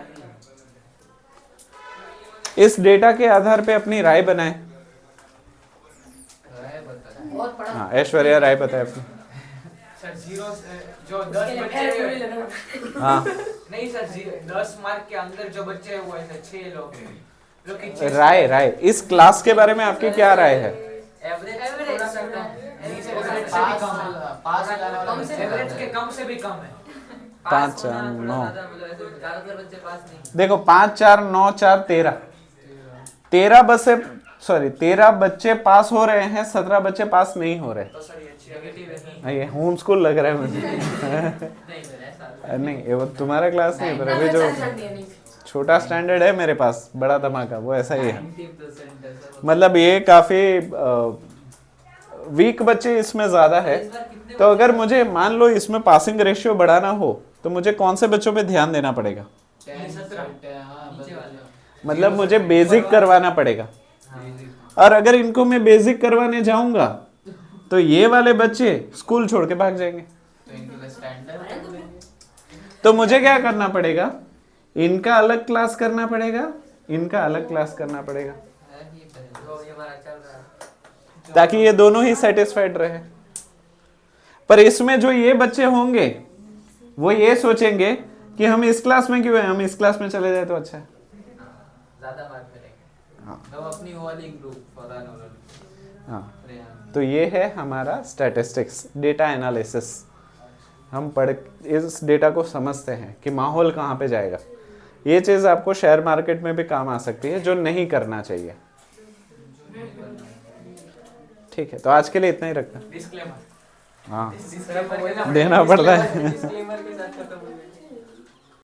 इस डेटा के आधार पे अपनी राय बनाए। हाँ ऐश्वर्या राय बताए अपनी। सर 0 से जो 10 बच्चे हाँ नहीं सर 10 मार्क के अंदर जो बच्चे हैं वो ऐसे 6 लोग हैं जो कि 6 राय राय इस क्लास के बारे में आपकी क्या राय है? एवरेज थोड़ा सा कम है, एवरेज से भी कम है, एवरेज के कम से भी कम है। 5 4 9 ज्यादातर बच्चे पास नहीं। देखो 5 4 9 4 13 बच्चे, सॉरी 13 बच्चे पास हो रहे हैं, 17 बच्चे पास नहीं हो रहे। तो सर ये अच्छी नेगेटिव है। हाँ, ये होम स्कूल लग रहा है मुझे। नहीं सर ऐसा नहीं ये वो तुम्हारा क्लास नहीं, पर अभी जो छोटा स्टैंडर्ड है मेरे पास, बड़ा धमाका, वो ऐसा ही है। 90% मतलब ये काफी वीक बच्चे इसमें ज्यादा है। तो अगर मुझे मान लो इसमें पासिंग रेशियो बढ़ाना हो तो मुझे कौन से बच्चों पे ध्यान देना पड़ेगा? मतलब मुझे बेसिक करवाना पड़ेगा, और अगर इनको मैं बेसिक करवाने जाऊंगा तो ये वाले बच्चे स्कूल छोड़ के भाग जाएंगे। तो मुझे क्या करना पड़ेगा? इनका अलग क्लास करना पड़ेगा, इनका अलग क्लास करना पड़ेगा, ताकि ये दोनों ही सेटिस्फाइड रहे। पर इसमें जो ये बच्चे होंगे वो ये सोचेंगे कि हम इस क्लास में क्यों हैं, हम इस क्लास में चले जाए तो अच्छा है। ज्यादा मार्क मिलेंगे। हाँ तो अपनी वाली ग्रुप पता नहीं। हाँ तो ये है हमारा स्टैटिस्टिक्स, डेटा एनालिसिस। हम पढ़ इस डेटा को समझते हैं कि माहौल कहाँ पे जाएगा। ये चीज़ आपको शेयर मार्केट में भी काम आ सकती है, जो नहीं करना चाहिए। ठीक है, तो आज के लिए इतना ही रखना। डिस्क्लेमर हाँ डिस्क्लेमर देना पड़ता है। डिस्क्लेमर के साथ खत्म हो गया।